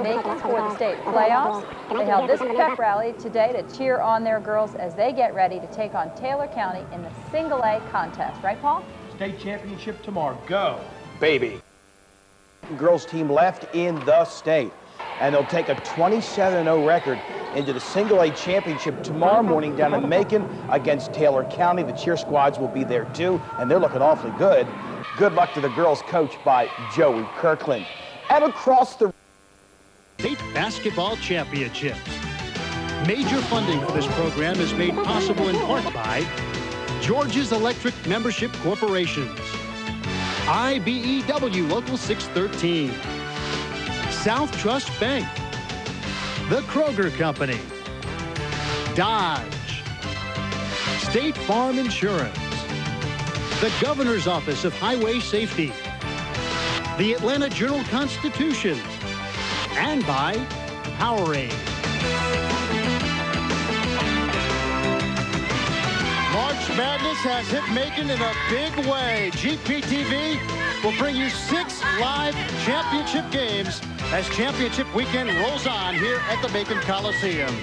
Macon for the state playoffs. They held this pep rally today to cheer on their girls as they get ready to take on Taylor County in the Single A contest. Right, Paul? State championship tomorrow. Go, baby. Girls team left in the state, and they'll take a 27-0 record into the Single A championship tomorrow morning down in Macon against Taylor County. The cheer squads will be there too, and they're looking awfully good. Good luck to the girls, coached by Joey Kirkland. And across the State Basketball Championships. Major funding for this program is made possible in part by George's Electric Membership Corporations, IBEW Local 613, South Trust Bank, The Kroger Company, Dodge, State Farm Insurance, the Governor's Office of Highway Safety, the Atlanta Journal-Constitution, and by Powerade. March Madness has hit Macon in a big way. GPTV will bring you 6 live championship games as championship weekend rolls on here at the Macon Coliseum.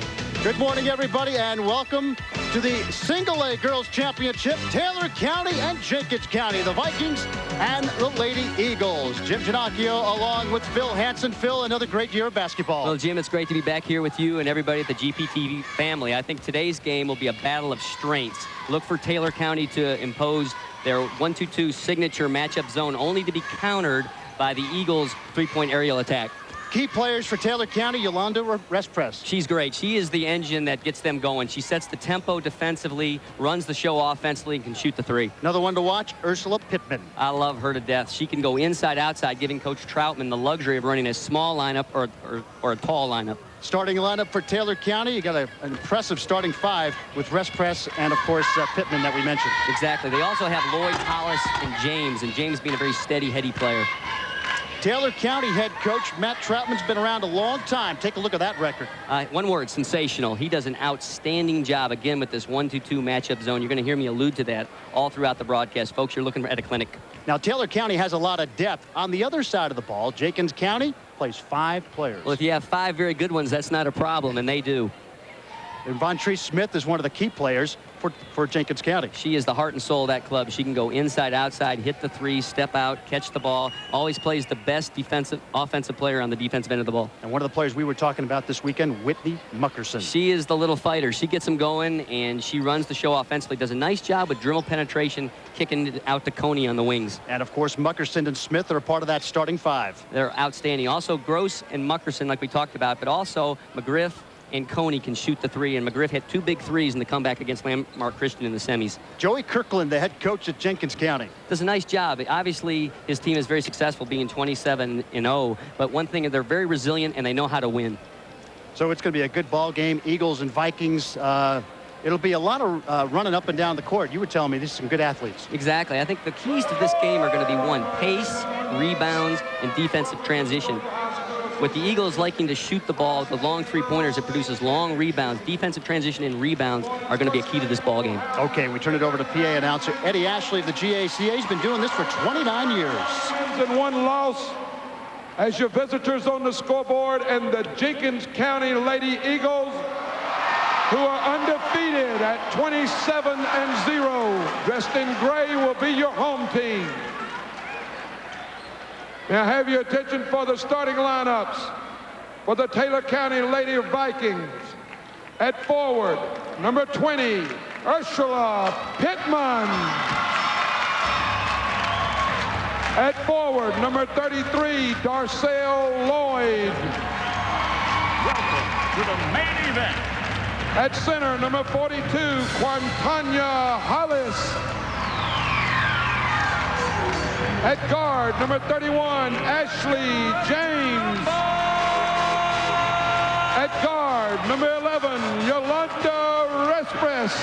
Good morning, everybody, and welcome to the Single A Girls Championship. Taylor County and Jenkins County, the Vikings and the Lady Eagles. Jim Ginocchio along with Phil Hansen. Phil, another great year of basketball. Well, Jim, it's great to be back here with you and everybody at the GPTV family. I think today's game will be a battle of strengths. Look for Taylor County to impose their 1-2-2 signature matchup zone, only to be countered by the Eagles' three-point aerial attack. Key players for Taylor County, Yolanda Rest-Press. She's great. She is the engine that gets them going. She sets the tempo defensively, runs the show offensively, and can shoot the three. Another one to watch, Ursula Pittman. I love her to death. She can go inside, outside, giving Coach Troutman the luxury of running a small lineup or a tall lineup. Starting lineup for Taylor County, you got an impressive starting 5 with Rest-Press and, of course, Pittman that we mentioned. Exactly. They also have Lloyd, Hollis, and James being a very steady, heady player. Taylor County head coach Matt Troutman's been around a long time. Take a look at that record. One word, sensational. He does an outstanding job, again, with this 1-2-2 matchup zone. You're going to hear me allude to that all throughout the broadcast. Folks, you're looking at a clinic. Now, Taylor County has a lot of depth. On the other side of the ball, Jenkins County plays 5 players. Well, if you have 5 very good ones, that's not a problem, and they do. And Vontree Smith is one of the key players for Jenkins County. She is the heart and soul of that club. She can go inside, outside, hit the three, step out, catch the ball. Always plays the best offensive player on the defensive end of the ball. And one of the players we were talking about this weekend, Whitney Muckerson. She is the little fighter. She gets them going, and she runs the show offensively. Does a nice job with dribble penetration, kicking it out to Coney on the wings. And, of course, Muckerson and Smith are a part of that starting 5. They're outstanding. Also, Gross and Muckerson, like we talked about, but also McGriff and Coney can shoot the three, and McGriff hit 2 big threes in the comeback against Landmark Christian in the semis. Joey Kirkland, the head coach at Jenkins County, does a nice job. Obviously, his team is very successful, being 27-0, but one thing, they're very resilient, and they know how to win. So it's going to be a good ball game. Eagles and Vikings. It'll be a lot of running up and down the court. You were telling me these are some good athletes. Exactly. I think the keys to this game are going to be, 1, pace, rebounds, and defensive transition. With the Eagles liking to shoot the ball, the long three-pointers, it produces long rebounds. Defensive transition and rebounds are going to be a key to this ball game. Okay, we turn it over to PA announcer Eddie Ashley of the GACA. He's been doing this for 29 years. And 1 loss as your visitors on the scoreboard, and the Jenkins County Lady Eagles, who are undefeated at 27-0. Dressed in gray will be your home team. Now have your attention for the starting lineups for the Taylor County Lady Vikings. At forward, number 20, Ursula Pittman. At forward, number 33, Darcel Lloyd. Welcome to the main event. At center, number 42, Quantanya Hollis. At guard, number 31, Ashley James. At guard, number 11, Yolanda Rest-Press.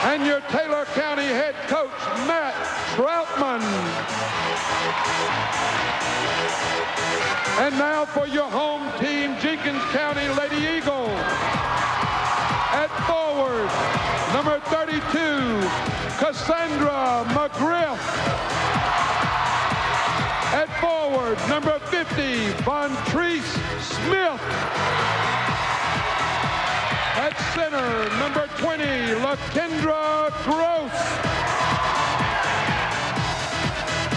And your Taylor County head coach, Matt Troutman. And now for your home team, Jenkins County Lady Eagles. At forward, number 32, Cassandra McGriff. At forward, number 50, Vontrice Smith. At center, number 20, LaKendra Gross.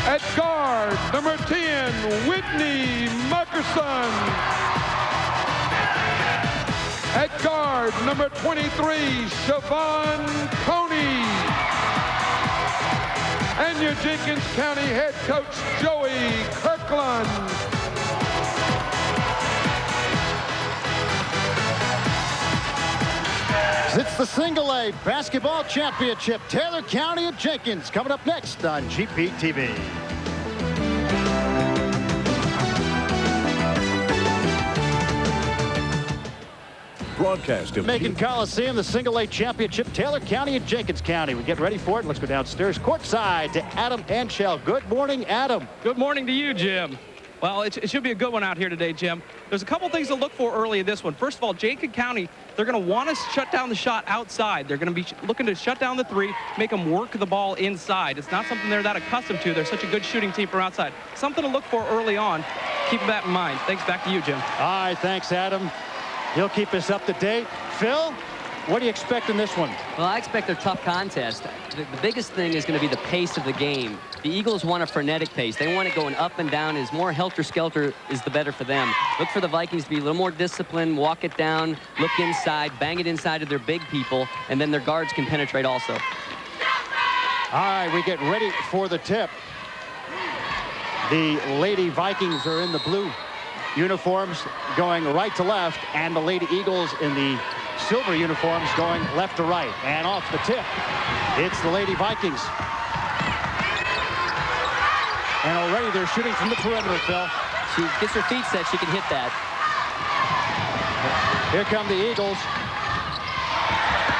At guard, number 10, Whitney Muckerson. At guard, number 23, Siobhan Coney. And your Jenkins County head coach, Joey Kirkland. It's the Single A Basketball Championship. Taylor County at Jenkins coming up next on GPTV. Broadcast of Macon Coliseum, the Single A Championship. Taylor County at Jenkins County. We get ready for it. Let's go downstairs courtside to Adam Anshell. Good morning, Adam. Good morning to you, Jim. Well, it should be a good one out here today, Jim. There's a couple things to look for early in this one. First of all, Jenkins County, they're going to want to shut down the shot outside. They're going to be looking to shut down the three, make them work the ball inside. It's not something they're that accustomed to. They're such a good shooting team from outside. Something to look for early on. Keep that in mind. Thanks. Back to you, Jim. All right, thanks, Adam. He'll keep us up to date. Phil, what do you expect in this one? Well, I expect a tough contest. The biggest thing is going to be the pace of the game. The Eagles want a frenetic pace. They want it going up and down. As more helter-skelter is the better for them. Look for the Vikings to be a little more disciplined, walk it down, look inside, bang it inside of their big people, and then their guards can penetrate also. All right, we get ready for the tip. The Lady Vikings are in the blue uniforms going right to left, and the Lady Eagles in the silver uniforms going left to right. And off the tip, it's the Lady Vikings. And already they're shooting from the perimeter, Phil. She gets her feet set, she can hit that. Here come the Eagles.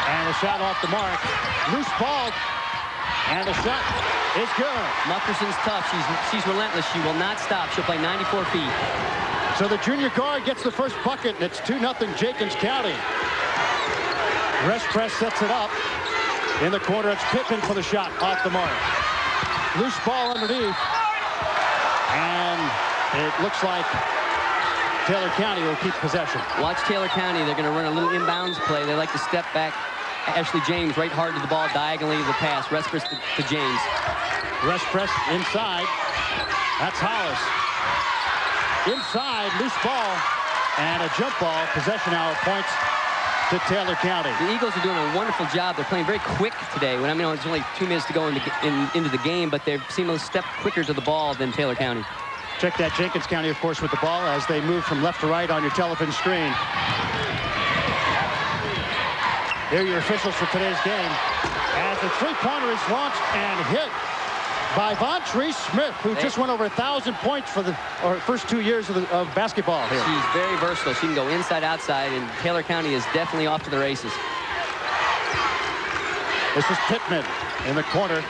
And a shot off the mark. Loose ball. And the shot is good. Muckerson's tough. She's relentless. She will not stop. She'll play 94 feet. So the junior guard gets the first bucket, and it's 2-0 Jenkins County. Rest press sets it up. In the corner, it's Pittman for the shot off the mark. Loose ball underneath. And it looks like Taylor County will keep possession. Watch Taylor County. They're going to run a little inbounds play. They like to step back. Ashley James right hard to the ball, diagonally to the pass. Rest press to James. Rest press inside. That's Hollis. Inside, loose ball, and a jump ball. Possession hour points to Taylor County. The Eagles are doing a wonderful job. They're playing very quick today. When I mean, it's only 2 minutes to go into the game, but they seem a step quicker to the ball than Taylor County. Check that Jenkins County, of course, with the ball as they move from left to right on your television screen. Here are your officials for today's game. As the three-pointer is launched and hit by Vontrice Smith, who just went over 1,000 points for the first 2 years of basketball here. She's very versatile. She can go inside, outside, and Taylor County is definitely off to the races. This is Pittman in the corner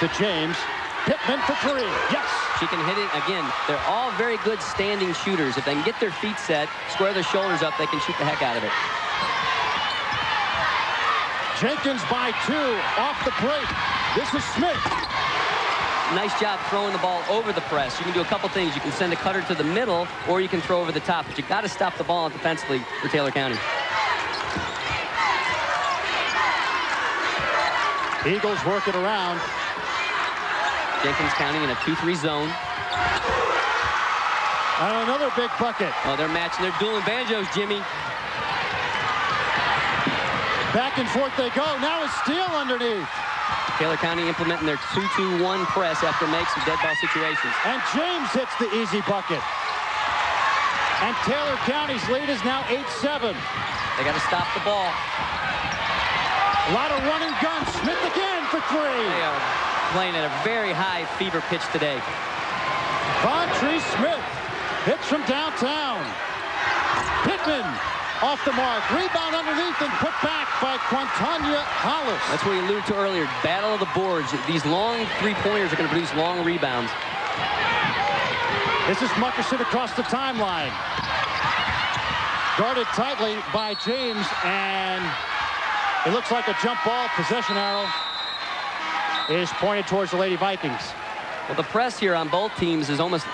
to James. Pittman for three. Yes! She can hit it. Again, they're all very good standing shooters. If they can get their feet set, square their shoulders up, they can shoot the heck out of it. Jenkins by 2 off the break. This is Smith. Nice job throwing the ball over the press. You can do a couple things. You can send a cutter to the middle, or you can throw over the top. But you got to stop the ball defensively for Taylor County. Eagles working around. Jenkins County in a 2-3 zone. And another big bucket. Oh, they're matching. They're dueling banjos, Jimmy. Back and forth they go. Now a steal underneath. Taylor County implementing their 2-2-1 press after makes some dead ball situations. And James hits the easy bucket. And Taylor County's lead is now 8-7. They got to stop the ball. A lot of running guns. Smith again for three. They are playing at a very high fever pitch today. Vontrice Smith hits from downtown. Pittman off the mark. Rebound underneath and put back by Quintanya Hollis. That's what we alluded to earlier. Battle of the boards. These long three-pointers are going to produce long rebounds. This is Muckerson across the timeline. Guarded tightly by James, and it looks like a jump ball. Possession arrow is pointed towards the Lady Vikings. Well, the press here on both teams is almost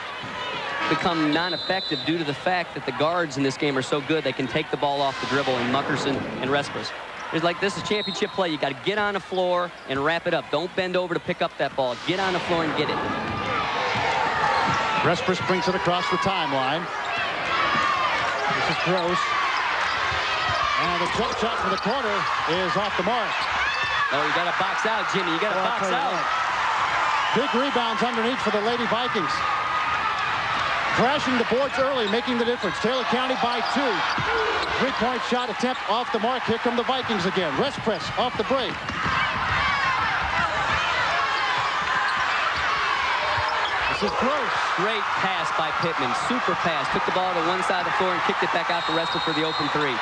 become non-effective due to the fact that the guards in this game are so good. They can take the ball off the dribble in Muckerson and Respris. It's like this is championship play. You got to get on the floor and wrap it up. Don't bend over to pick up that ball. Get on the floor and get it. Respris brings it across the timeline. This is Gross. And the jump shot from the corner is off the mark. Oh, you got to box out, Jimmy. You got to box out. Big rebounds underneath for the Lady Vikings. Crashing the boards early, making the difference. Taylor County by 2. Three-point shot attempt off the mark. Here come the Vikings again. Respris off the break. This is Gross. Great pass by Pittman. Super pass. Took the ball to one side of the floor and kicked it back out to Respris for the open 3.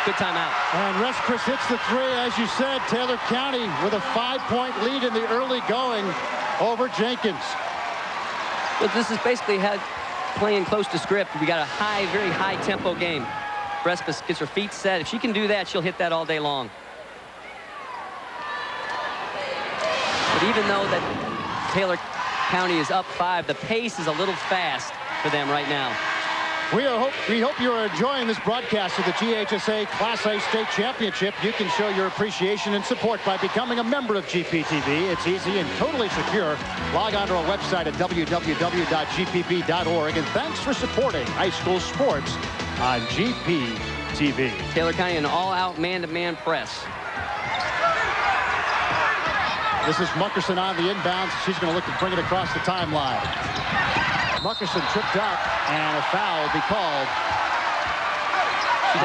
Good timeout. And Respris hits the 3. As you said, Taylor County with a 5-point lead in the early going over Jenkins. Well, this is basically playing close to script. We got a very high tempo game. Respris gets her feet set. If she can do that, she'll hit that all day long. But even though that Taylor County is up 5, the pace is a little fast for them right now. We hope you're enjoying this broadcast of the GHSA Class A State Championship. You can show your appreciation and support by becoming a member of GPTV. It's easy and totally secure. Log on to our website at www.gpp.org. And thanks for supporting high school sports on GPTV. Taylor County an all-out man-to-man press. This is Muckerson on the inbounds. She's going to look to bring it across the timeline. Muckerson tripped up, and a foul will be called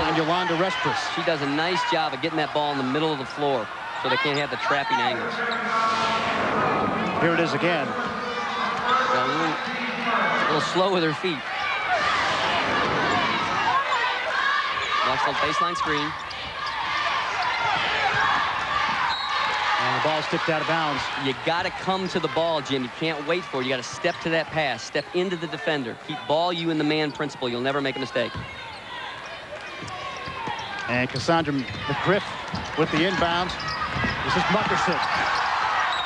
on Yolanda Respris. She does a nice job of getting that ball in the middle of the floor so they can't have the trapping angles. Here it is again. A little slow with her feet. Watch the baseline screen. And the ball's tipped out of bounds. You got to come to the ball, Jim. You can't wait for it. You got to step to that pass. Step into the defender. Keep ball you in the man principle. You'll never make a mistake. And Cassandra McGriff with the inbounds. This is Muckerson.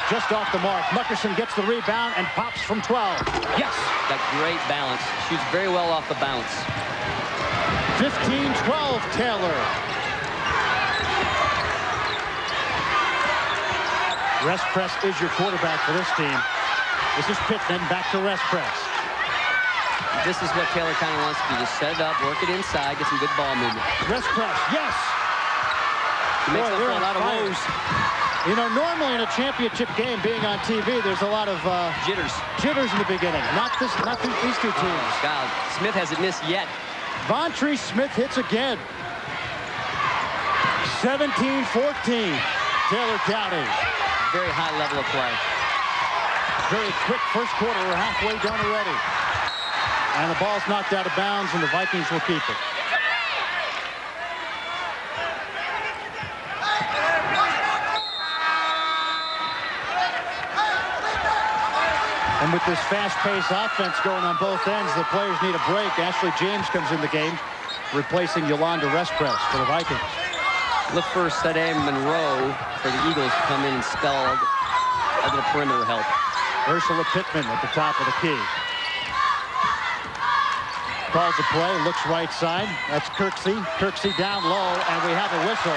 Just off the mark. Muckerson gets the rebound and pops from 12. Yes! Got great balance. Shoots very well off the bounce. 15-12 Taylor. Respris is your quarterback for this team. This is Pittman back to Respris. This is what Taylor County wants to do. Just set it up, work it inside, get some good ball movement. Respris, yes! She makes up for a lot of woes. You know, normally in a championship game being on TV, there's a lot of jitters in the beginning. Not these two teams. Oh, God. Smith hasn't missed yet. Vontree Smith hits again. 17-14, Taylor County. Very high level of play. Very quick first quarter. We're halfway done already. And the ball's knocked out of bounds, and the Vikings will keep it. And with this fast-paced offense going on both ends, the players need a break. Ashley James comes in the game, replacing Yolanda Respris for the Vikings. Look for Sadam Monroe for the Eagles to come in and spell a little perimeter help. Ursula Pittman at the top of the key. Calls the play, looks right side. That's Kirksey. Kirksey down low, and we have a whistle.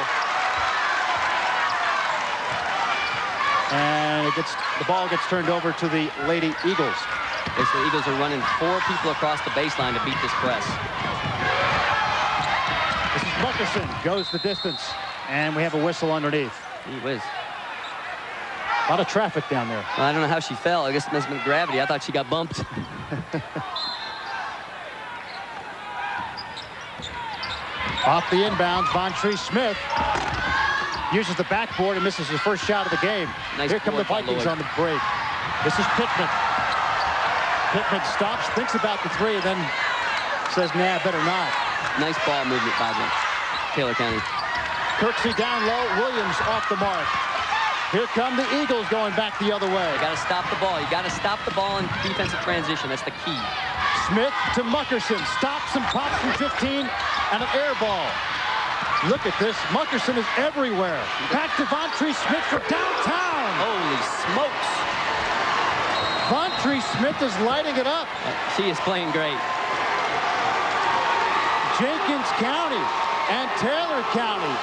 And the ball gets turned over to the Lady Eagles. The Eagles are running 4 people across the baseline to beat this press. This is Muckerson, goes the distance, and we have a whistle underneath. Gee whiz. A lot of traffic down there. Well, I don't know how she fell. I guess it must have been gravity. I thought she got bumped. Off the inbounds, Vontree Smith uses the backboard and misses the first shot of the game. Nice. Here come the Vikings on the break. This is Pittman. Pittman stops, thinks about the 3, and then says, nah, better not. Nice ball movement by them. Taylor County. Kirksey down low, Williams off the mark. Here come the Eagles going back the other way. You got to stop the ball. You got to stop the ball in defensive transition. That's the key. Smith to Muckerson. Stops and pops from 15 and an air ball. Look at this. Muckerson is everywhere. Back to Vontree Smith for downtown. Holy smokes. Bontree Smith is lighting it up. She is playing great. Jenkins County and Taylor County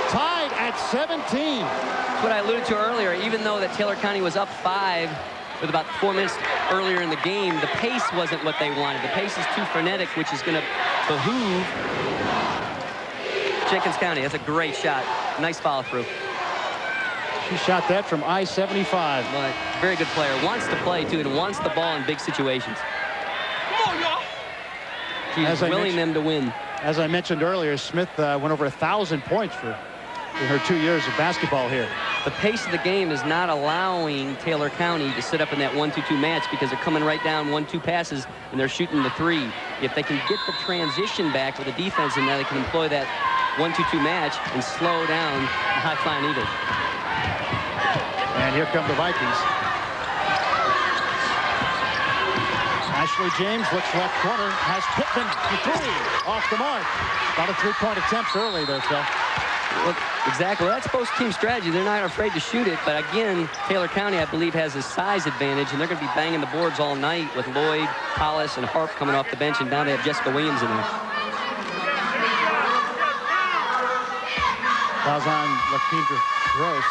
tied at 17. That's what I alluded to earlier. Even though that Taylor County was up 5 with about 4 minutes earlier in the game, the pace wasn't what they wanted. The pace is too frenetic, which is going to behoove Jenkins County. That's a great shot. Nice follow through. She shot that from I-75. Well, very good player. Wants to play, too, and wants the ball in big situations. She's willing them to win. As I mentioned earlier, Smith went over 1,000 points in her 2 years of basketball here. The pace of the game is not allowing Taylor County to sit up in that 1-2-2 match because they're coming right down 1-2 passes and they're shooting the 3. If they can get the transition back with the defense, and now they can employ that 1-2-2 match and slow down the high-flying Eagles. And here come the Vikings. Ashley James looks left corner, has Pittman for 3 off the mark. A lot of three-point attempts early there, Phil. Well, exactly. Well, that's both team strategy. They're not afraid to shoot it, but again, Taylor County, I believe, has a size advantage, and they're going to be banging the boards all night with Lloyd, Hollis, and Harp coming off the bench, and now they have Jessica Williams in there. Fouls on Lakendra Gross.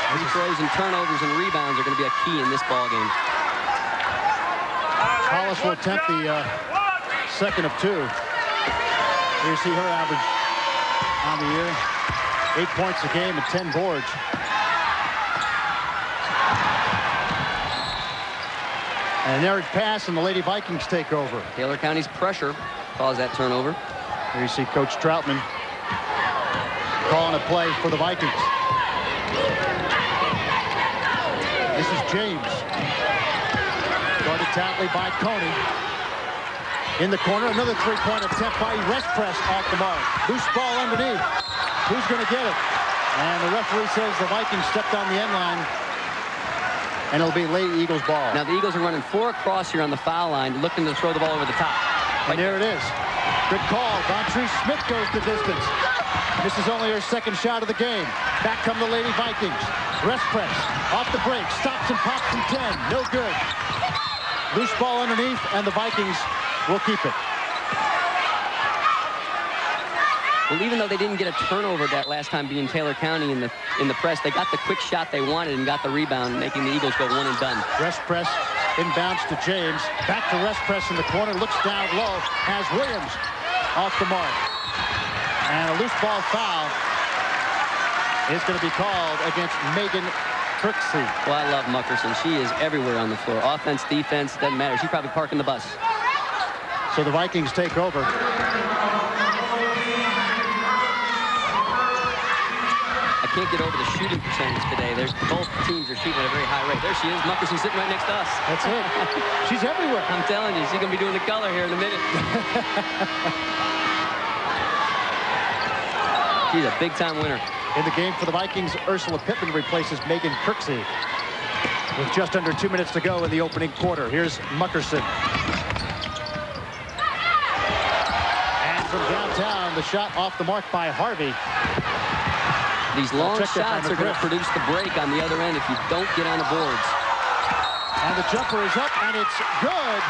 Free throws and turnovers and rebounds are going to be a key in this ball game. Hollis will attempt the second of 2. Here you see her average on the year. 8 points a game and 10 boards. An errant pass, and the Lady Vikings take over. Taylor County's pressure caused that turnover. Here you see Coach Troutman calling a play for the Vikings. This is James. Guarded tightly by Coney. In the corner, another three-point attempt by Restpress off the mark. Loose ball underneath. Who's going to get it? And the referee says the Vikings stepped on the end line, and it'll be late Eagles ball. Now the Eagles are running 4 across here on the foul line, looking to throw the ball over the top. And there it is. Good call. Bontree Smith goes the distance. This is only her second shot of the game. Back come the Lady Vikings. Restpress off the break. Stops and pops from 10. No good. Loose ball underneath, and the Vikings will keep it. Well, even though they didn't get a turnover that last time being Taylor County in the press, they got the quick shot they wanted and got the rebound, making the Eagles go one and done. Restpress inbounds to James. Back to Restpress in the corner. Looks down low. Has Williams off the mark. And a loose ball foul is going to be called against Megan Kirksey. Well, I love Muckerson. She is everywhere on the floor. Offense, defense, doesn't matter. She's probably parking the bus. So the Vikings take over. I can't get over the shooting percentage today. Both teams are shooting at a very high rate. There she is. Muckerson sitting right next to us. That's it. She's everywhere. I'm telling you, she's going to be doing the color here in a minute. She's a big-time winner. In the game for the Vikings, Ursula Pittman replaces Megan Kirksey with just under 2 minutes to go in the opening quarter. Here's Muckerson. And from downtown, the shot off the mark by Harvey. These long shots are going to produce the break on the other end if you don't get on the boards. And the jumper is up, and it's good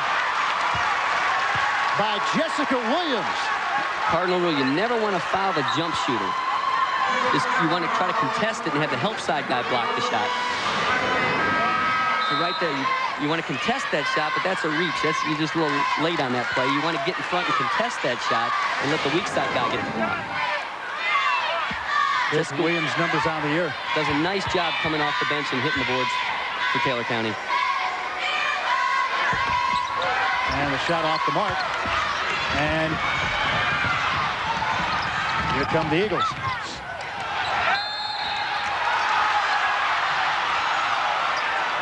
by Jessica Williams. Cardinal rule, you never want to foul the jump shooter. You want to try to contest it and have the help side guy block the shot. So right there, you want to contest that shot, but that's a reach. You're just a little late on that play. You want to get in front and contest that shot and let the weak side guy get the block. Jessica Williams' numbers on the year. Does a nice job coming off the bench and hitting the boards for Taylor County. And the shot off the mark. And here come the Eagles.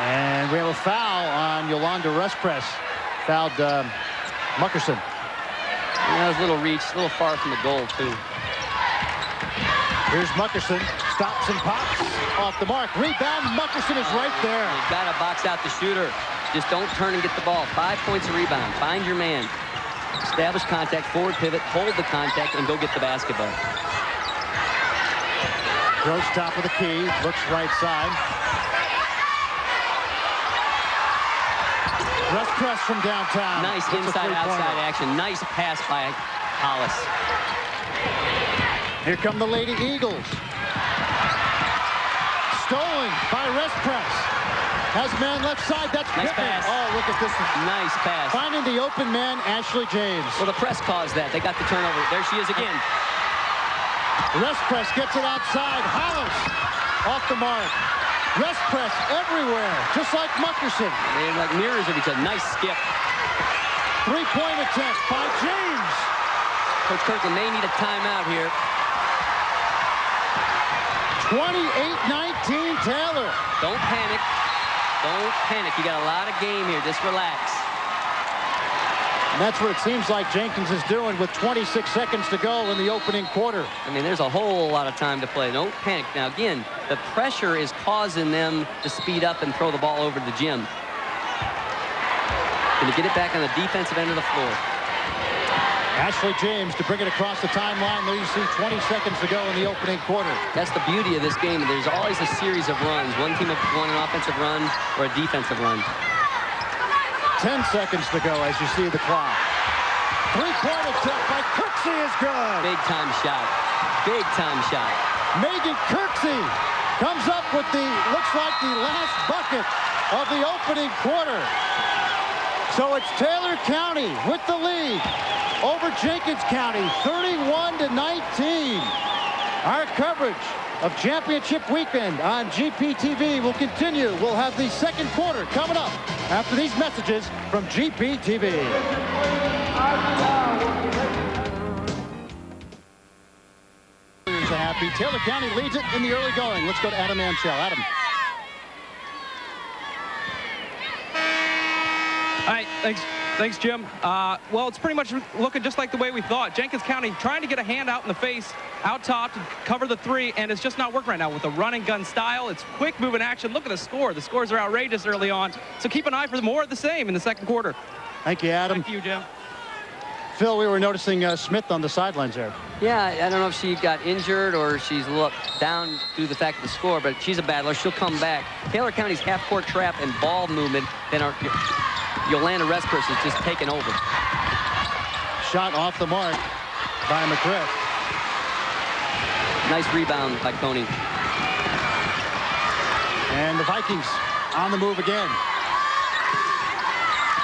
And we have a foul on Yolanda Restpress. Fouled Muckerson. That was a little reach, a little far from the goal, too. Here's Muckerson. Stops and pops off the mark. Rebound. Muckerson is right there. You got to box out the shooter. Just don't turn and get the ball. 5 points of rebound. Find your man. Establish contact, forward pivot, hold the contact, and go get the basketball. Gross top of the key, looks right side. Rush press from downtown. Nice Gets a inside-outside three-pointer. action. Nice pass by Hollis. Here come the Lady Eagles. Stolen by Rest Press. Has man left side. That's Nice Pittman. pass. Oh, look at this. Nice pass. Finding the open man, Ashley James. Well, the press caused that. They got the turnover. There she is again. Rest Press gets it outside. Hollis off the mark. Rest Press everywhere, just like Muckerson. They're like mirrors of each other. Nice skip. Three-point attempt by James. Coach Kirkland may need a timeout here. 28-19 Taylor. Don't panic. Don't panic. You got a lot of game here. Just relax. And that's what it seems like Jenkins is doing with 26 seconds to go in the opening quarter. I mean, there's a whole lot of time to play. Don't panic. Now, again, the pressure is causing them to speed up and throw the ball over to the gym. Going to get it back on the defensive end of the floor. Ashley James to bring it across the timeline. There you see 20 seconds to go in the opening quarter. That's the beauty of this game. There's always a series of runs. One team will run an offensive run or a defensive run. 10 seconds to go as you see the clock. Three-point attempt by Kirksey is good. Big time shot. Big time shot. Megan Kirksey comes up with the, looks like the last bucket of the opening quarter. So it's Taylor County with the lead over Jenkins County, 31-19. Our coverage of championship weekend on GPTV will continue. We'll have the second quarter coming up after these messages from GPTV. Are happy. Taylor County leads it in the early going. Let's go to Adam Anschel. Adam. All right, thanks, Jim. Well, it's pretty much looking just like the way we thought. Jenkins County trying to get a hand out in the face, out top to cover the three, and it's just not working right now with the run and gun style. It's quick moving action. Look at the score. The scores are outrageous early on. So keep an eye for more of the same in the second quarter. Thank you, Adam. Thank you, Jim. Phil, we were noticing Smith on the sidelines there. Yeah, I don't know if she got injured or she's looked down due to the fact of the score, but she's a battler. She'll come back. Taylor County's half-court trap and ball movement, then Yolanda Respers is just taken over. Shot off the mark by McGriff. Nice rebound by Coney. And the Vikings on the move again.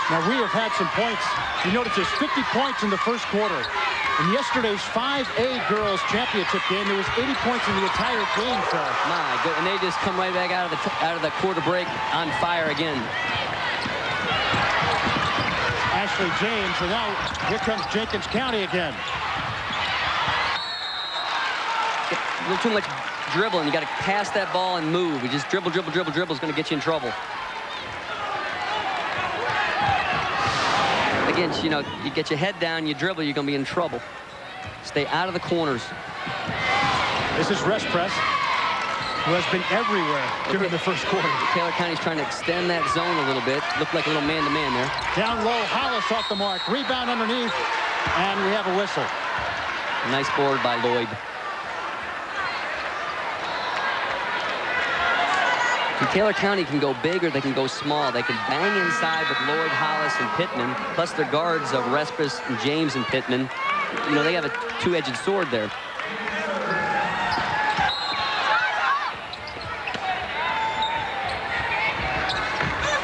Now, we have had some points. You notice there's 50 points in the first quarter. In yesterday's 5A girls championship game, there was 80 points in the entire game, Phil. My good, and they just come right back out of the quarter break on fire again. Ashley James, and now here comes Jenkins County again. A little too much dribbling. You got to pass that ball and move. You just dribble is going to get you in trouble. Again, you know, you get your head down, you dribble, you're going to be in trouble. Stay out of the corners. This is Rest Press, who has been everywhere during the first quarter. Taylor County's trying to extend that zone a little bit. Looked like a little man-to-man there. Down low, Hollis off the mark. Rebound underneath, and we have a whistle. Nice board by Lloyd. And Taylor County can go big or they can go small. They can bang inside with Lloyd, Hollis, and Pittman, plus their guards of Respis and James and Pittman. You know, they have a two-edged sword there.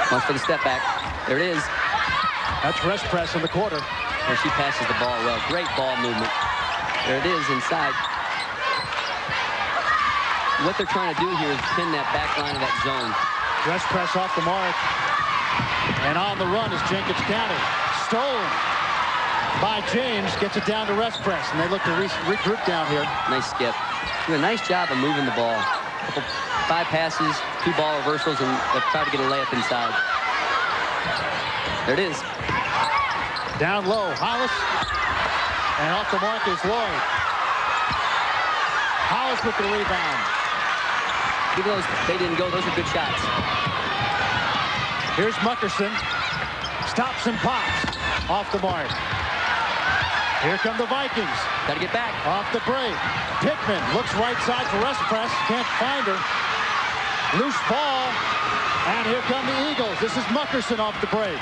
Watch for the step back. There it is. That's Rest Press in the quarter. And she passes the ball well. Great ball movement. There it is inside. What they're trying to do here is pin that back line of that zone. Rest Press off the mark. And on the run is Jenkins County. Stolen by James. Gets it down to Rest Press. And they look to regroup down here. Nice skip. Do a nice job of moving the ball. 5 passes, 2 ball reversals, and they'll try to get a layup inside. There it is. Down low, Hollis. And off the mark is Lloyd. Hollis with the rebound. Even though they didn't go, those are good shots. Here's Muckerson. Stops and pops. Off the mark. Here come the Vikings. Got to get back. Off the break. Pittman looks right side for rest press. Can't find her. Loose ball. And here come the Eagles. This is Muckerson off the break.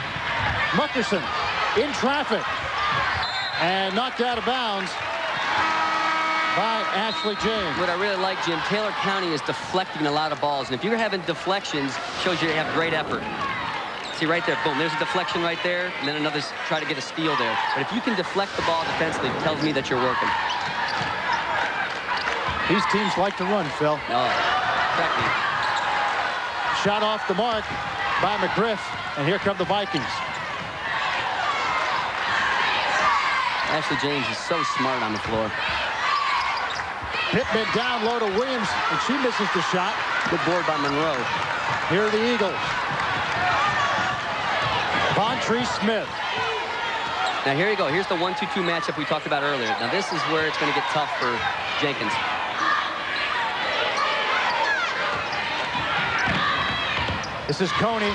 Muckerson in traffic. And knocked out of bounds by Ashley James. What I really like, Jim, Taylor County is deflecting a lot of balls. And if you're having deflections, shows you have great effort. See right there, boom, there's a deflection right there, and then another try to get a steal there. But if you can deflect the ball defensively, it tells me that you're working. These teams like to run, Phil. No, correct me. Shot off the mark by McGriff, and here come the Vikings. Ashley James is so smart on the floor. Pittman down low to Williams, and she misses the shot. Good board by Monroe. Here are the Eagles. Vontree Smith. Now here you go. Here's the 1-2-2 matchup we talked about earlier. Now this is where it's going to get tough for Jenkins. This is Coney.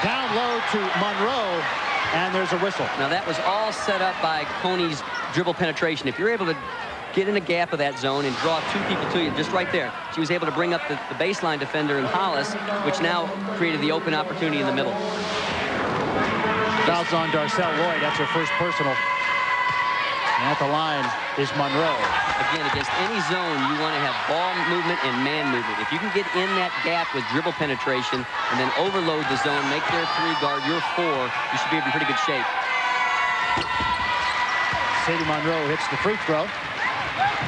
Down low to Monroe, and there's a whistle. Now that was all set up by Coney's dribble penetration. If you're able to get in the gap of that zone and draw two people to you just right there, she was able to bring up the baseline defender in Hollis, which now created the open opportunity in the middle. Fouls on Darcel Lloyd. That's her first personal. And at the line is Monroe. Again, against any zone, you want to have ball movement and man movement. If you can get in that gap with dribble penetration and then overload the zone, make their 3 guard your 4, you should be in pretty good shape. Sadie Monroe hits the free throw.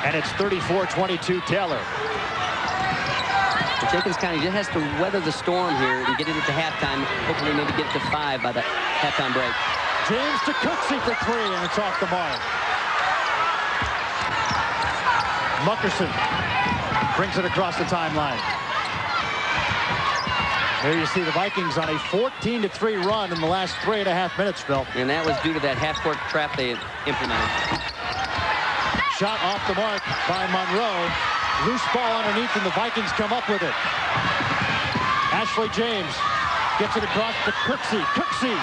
And it's 34-22 Taylor. Jenkins County just has to weather the storm here and get it into halftime. Hopefully maybe get to 5 by the halftime break. James to Cooksey for 3, and it's off the mark. Muckerson brings it across the timeline. There you see the Vikings on a 14-3 run in the last 3.5 minutes, Phil. And that was due to that half-court trap they implemented. Shot off the mark by Monroe. Loose ball underneath, and the Vikings come up with it. Ashley James gets it across to Cooksey. Cooksey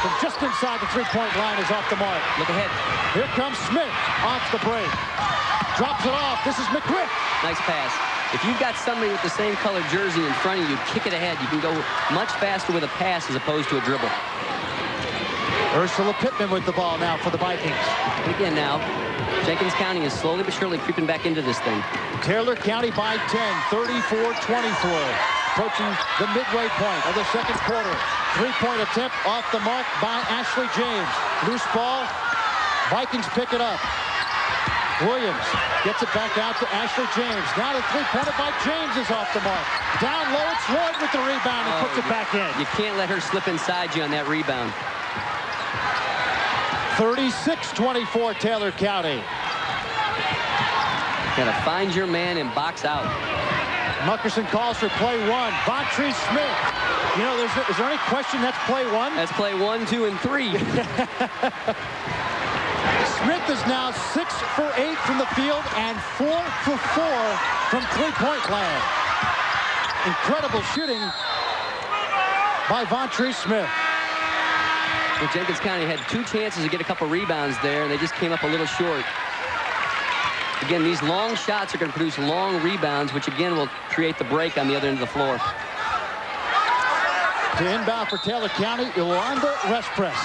from just inside the 3-point line is off the mark. Look ahead. Here comes Smith off the break. Drops it off. This is McGriff. Nice pass. If you've got somebody with the same color jersey in front of you, kick it ahead. You can go much faster with a pass as opposed to a dribble. Ursula Pittman with the ball now for the Vikings. And again now, Jenkins County is slowly but surely creeping back into this thing. Taylor County by 10, 34-24. Approaching the midway point of the second quarter. 3-point attempt off the mark by Ashley James. Loose ball. Vikings pick it up. Williams gets it back out to Ashley James. Now the 3-pointer by James is off the mark. Down low, it's Lloyd with the rebound and puts it back in. You can't let her slip inside you on that rebound. 36-24 Taylor County. Got to find your man and box out. Muckerson calls for play 1. Vontree Smith. You know, is there any question that's play 1? That's play 1, 2, and 3. Smith is now 6 for 8 from the field and 4 for 4 from 3-point land. Incredible shooting by Vontree Smith. Well, Jenkins County had 2 chances to get a couple rebounds there, and they just came up a little short. Again, these long shots are going to produce long rebounds, which again will create the break on the other end of the floor. To inbound for Taylor County, Yolanda Respress.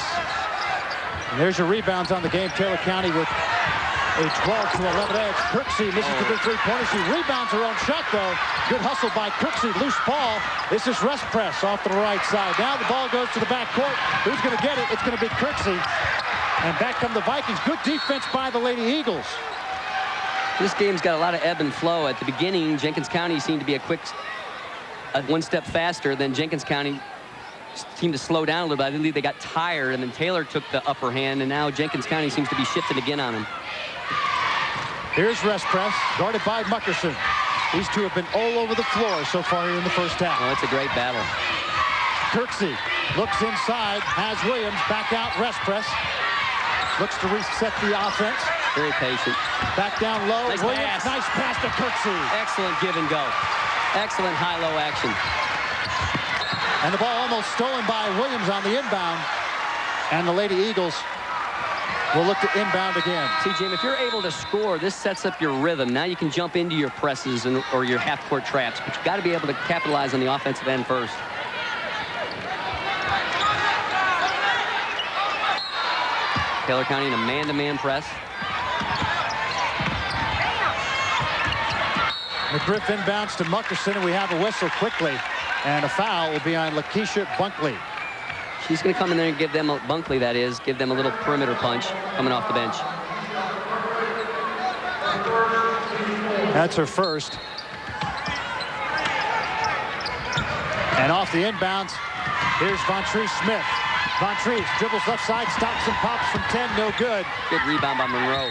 And there's your rebounds on the game. Taylor County with a 12-11 edge. Cooksey misses the big 3-pointer. She rebounds her own shot, though. Good hustle by Cooksey. Loose ball. This is Respress off to the right side. Now the ball goes to the backcourt. Who's going to get it? It's going to be Cooksey. And back come the Vikings. Good defense by the Lady Eagles. This game's got a lot of ebb and flow. At the beginning, Jenkins County seemed to be one step faster. Then Jenkins County seemed to slow down a little bit. I believe they got tired, and then Taylor took the upper hand, and now Jenkins County seems to be shifting again on them. Here's Respress, guarded by Muckerson. These two have been all over the floor so far in the first half. Oh, it's a great battle. Cooksey looks inside, has Williams back out. Respress looks to reset the offense. Very patient. Back down low. Nice Williams, pass. nice pass to Cooksey. Excellent give and go. Excellent high-low action. And the ball almost stolen by Williams on the inbound. And the Lady Eagles will look to inbound again. See, Jim, if you're able to score, this sets up your rhythm. Now you can jump into your presses or your half-court traps, but you've got to be able to capitalize on the offensive end first. Taylor County in a man-to-man press. McGriff inbounds to Muckerson, and we have a whistle quickly. And a foul will be on Lakeisha Bunkley. She's going to come in there and give them, Bunkley that is, give them a little perimeter punch coming off the bench. That's her first. And off the inbounds, here's Von Treese Smith. Von Treese dribbles left side, stops and pops from 10, no good. Good rebound by Monroe.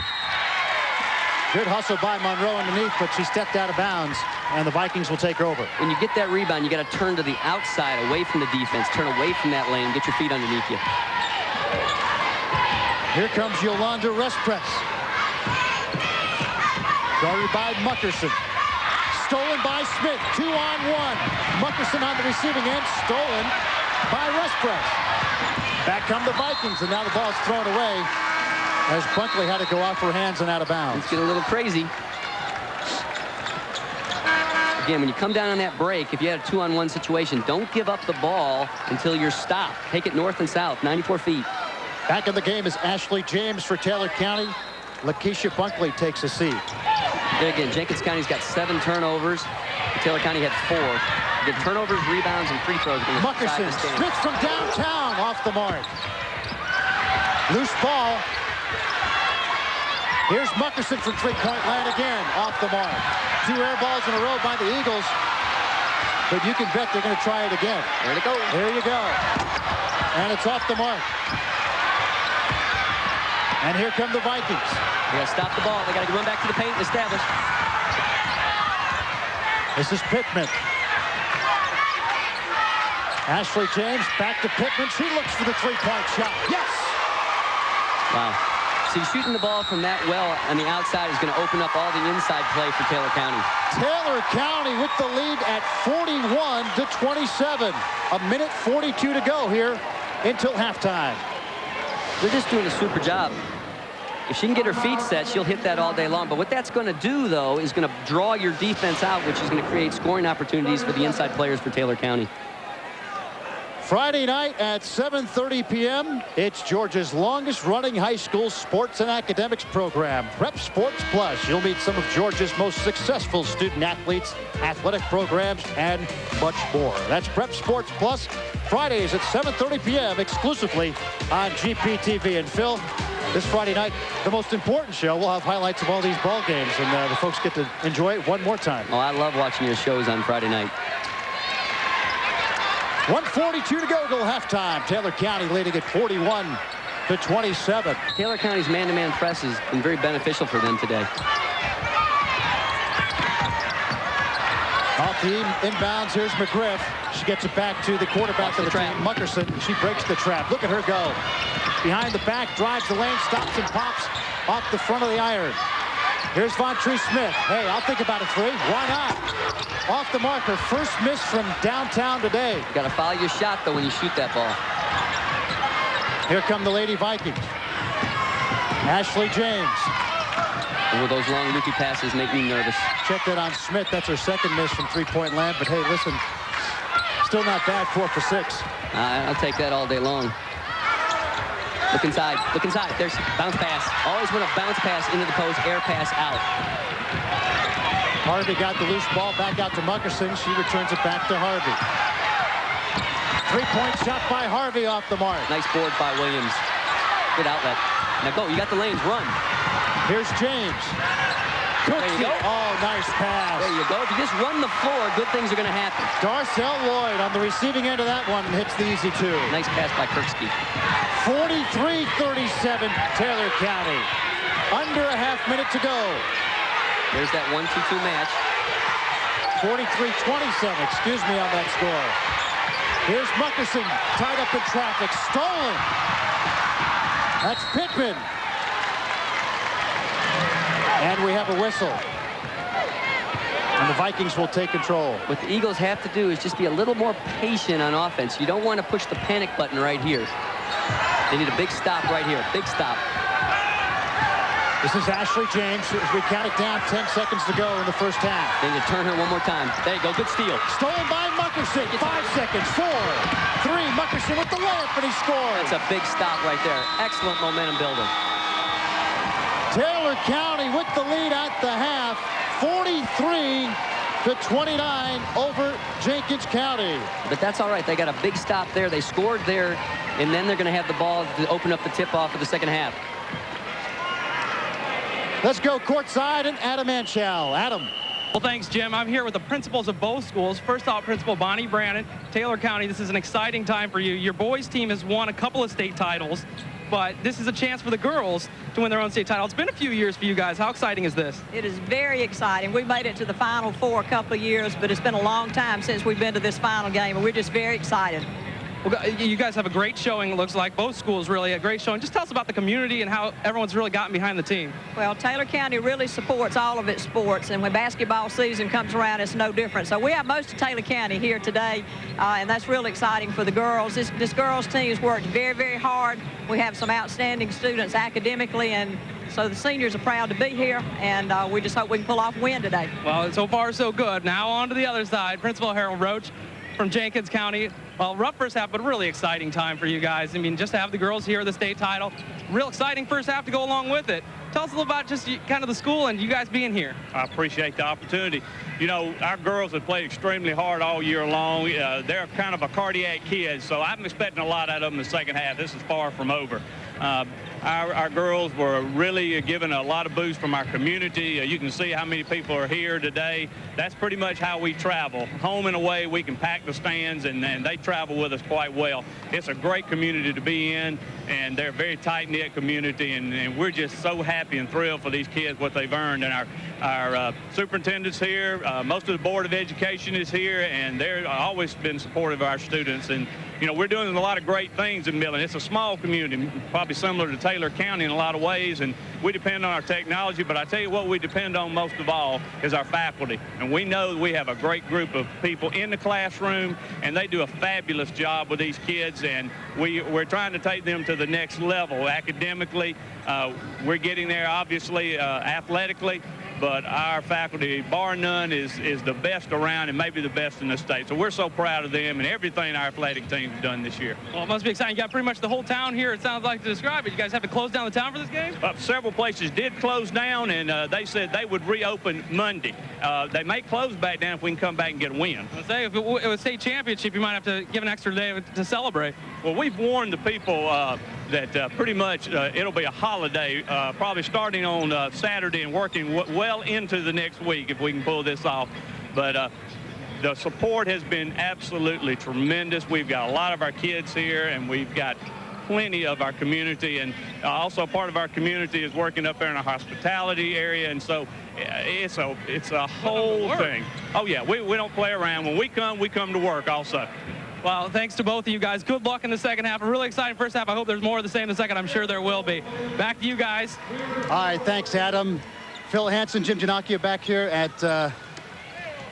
Good hustle by Monroe underneath, but she stepped out of bounds, and the Vikings will take her over. When you get that rebound, you got to turn to the outside, away from the defense, turn away from that lane, get your feet underneath you. Here comes Yolanda Restpress. Guarded by Muckerson. Stolen by Smith, 2-on-1. Muckerson on the receiving end, stolen by Restpress. Back come the Vikings, and now the ball's thrown away as Bunkley had to go off her hands and out of bounds. It's getting a little crazy. Again, when you come down on that break, if you had a 2-on-1 situation, don't give up the ball until you're stopped. Take it north and south, 94 feet. Back in the game is Ashley James for Taylor County. Lakeisha Bunkley takes a seat. There again, Jenkins County's got 7 turnovers. Taylor County had 4. Again, turnovers, rebounds, and free throws. Muckerson, Smith from downtown, off the mark. Loose ball. Here's Muckerson from three-point land again, off the mark. 2 air balls in a row by the Eagles, but you can bet they're going to try it again. There it goes. There you go. And it's off the mark. And here come the Vikings. They got to stop the ball. They got to run back to the paint and establish. This is Pittman. Ashley James back to Pittman. She looks for the three-point shot. Yes! Wow. See, shooting the ball from that well on the outside is going to open up all the inside play for Taylor County. Taylor County with the lead at 41-27. A minute 42 to go here until halftime. They're just doing a super job. If she can get her feet set, she'll hit that all day long. But what that's going to do, though, is going to draw your defense out, which is going to create scoring opportunities for the inside players for Taylor County. Friday night at 7:30 p.m. It's Georgia's longest-running high school sports and academics program, Prep Sports Plus. You'll meet some of Georgia's most successful student-athletes, athletic programs, and much more. That's Prep Sports Plus, Fridays at 7:30 p.m. exclusively on GPTV. And Phil, this Friday night, the most important show. We'll have highlights of all these ball games, and the folks get to enjoy it one more time. Oh, I love watching your shows on Friday night. 1:42 to go till halftime. Taylor County leading at 41-27. Taylor County's man-to-man press has been very beneficial for them today. Off the inbounds, here's McGriff. She gets it back to the quarterback of the team, Muckerson. She breaks the trap. Look at her go. Behind the back, drives the lane, stops and pops off the front of the iron. Here's Von Treese Smith. Hey, I'll think about a 3. Why not? Off the mark, her first miss from downtown today. You got to follow your shot, though, when you shoot that ball. Here come the Lady Vikings. Ashley James. Oh, those long loopy passes make me nervous. Check that on Smith. That's her second miss from three-point land. But hey, listen, still not bad. 4 for 6. I'll take that all day long. Look inside. Look inside. There's bounce pass. Always want a bounce pass into the post, air pass out. Harvey got the loose ball back out to Muckerson. She returns it back to Harvey. 3-point shot by Harvey off the mark. Nice board by Williams. Good outlet. Now go. You got the lanes. Run. Here's James. There you go. Oh, nice pass. There you go. If you just run the floor, good things are going to happen. Darcel Lloyd on the receiving end of that one and hits the easy 2. Nice pass by Kirksky. 43-37, Taylor County. Under a half minute to go. There's that 1-2-2 match. 43-27, excuse me, on that score. Here's Muckerson, tied up in traffic, stolen. That's Pittman. And we have a whistle. And the Vikings will take control. What the Eagles have to do is just be a little more patient on offense. You don't want to push the panic button right here. They need a big stop right here, big stop. This is Ashley James as we count it down, 10 seconds to go in the first half. Then you turn her one more time. There you go, good steal. Stolen by Muckerson, 5 seconds, 4, 3, Muckerson with the layup, and he scores. That's a big stop right there. Excellent momentum builder. Taylor County with the lead at the half, 43-29 over Jenkins County. But that's all right. They got a big stop there. They scored there, and then they're going to have the ball to open up the tip-off for the second half. Let's go courtside and Adam Anchow. Adam. Well, thanks, Jim. I'm here with the principals of both schools. First off, Principal Bonnie Brannon, Taylor County, this is an exciting time for you. Your boys' team has won a couple of state titles, but this is a chance for the girls to win their own state title. It's been a few years for you guys. How exciting is this? It is very exciting. We made it to the Final Four a couple of years, but it's been a long time since we've been to this final game, and we're just very excited. Well, you guys have a great showing. It looks like both schools really a great showing. Just tell us about the community and how everyone's really gotten behind the team. Well, Taylor County really supports all of its sports, and when basketball season comes around, it's no different. So we have most of Taylor County here today, and that's really exciting for the girls. This girls team has worked very, very hard. We have some outstanding students academically, and so the seniors are proud to be here, and we just hope we can pull off a win today. Well, so far so good. Now on to the other side. Principal Harold Roach from Jenkins County. Well, rough first half, but really exciting time for you guys. I mean, just to have the girls here, the state title, real exciting first half to go along with it. Tell us a little about just kind of the school and you guys being here. I appreciate the opportunity. You know, our girls have played extremely hard all year long. They're kind of a cardiac kid, so I'm expecting a lot out of them in the second half. This is far from over. Our girls were really given a lot of boost from our community. You can see how many people are here today. That's pretty much how we travel. Home and away, we can pack the stands, and they travel with us quite well. It's a great community to be in, and they're a very tight-knit community, and we're just so happy and thrilled for these kids, what they've earned. And our superintendent's here. Most of the Board of Education is here, and they've always been supportive of our students. And, you know, we're doing a lot of great things in Millen. It's a small community, probably similar to Taylor County in a lot of ways, and we depend on our technology, but I tell you what we depend on most of all is our faculty. And we know that we have a great group of people in the classroom, and they do a fabulous job with these kids, and we're trying to take them to the next level academically. We're getting there, obviously, athletically, but our faculty, bar none, is the best around and maybe the best in the state. So we're so proud of them and everything our athletic team's done this year. Well, it must be exciting. You got pretty much the whole town here, it sounds like, to describe it. You guys have to close down the town for this game? Several places did close down, and they said they would reopen Monday. They may close back down if we can come back and get a win. I'll say, if it was state championship, you might have to give an extra day to celebrate. Well, we've warned the people that pretty much it'll be a holiday, probably starting on Saturday and working well into the next week if we can pull this off. But the support has been absolutely tremendous. We've got a lot of our kids here, and we've got plenty of our community, and also part of our community is working up there in a hospitality area, and so it's a whole thing. Oh yeah, we don't play around. When we come to work also. Well, thanks to both of you guys. Good luck in the second half. A really exciting first half. I hope there's more of the same in the second. I'm sure there will be. Back to you guys. All right, thanks, Adam. Phil Hansen, Jim Giannacchio back here at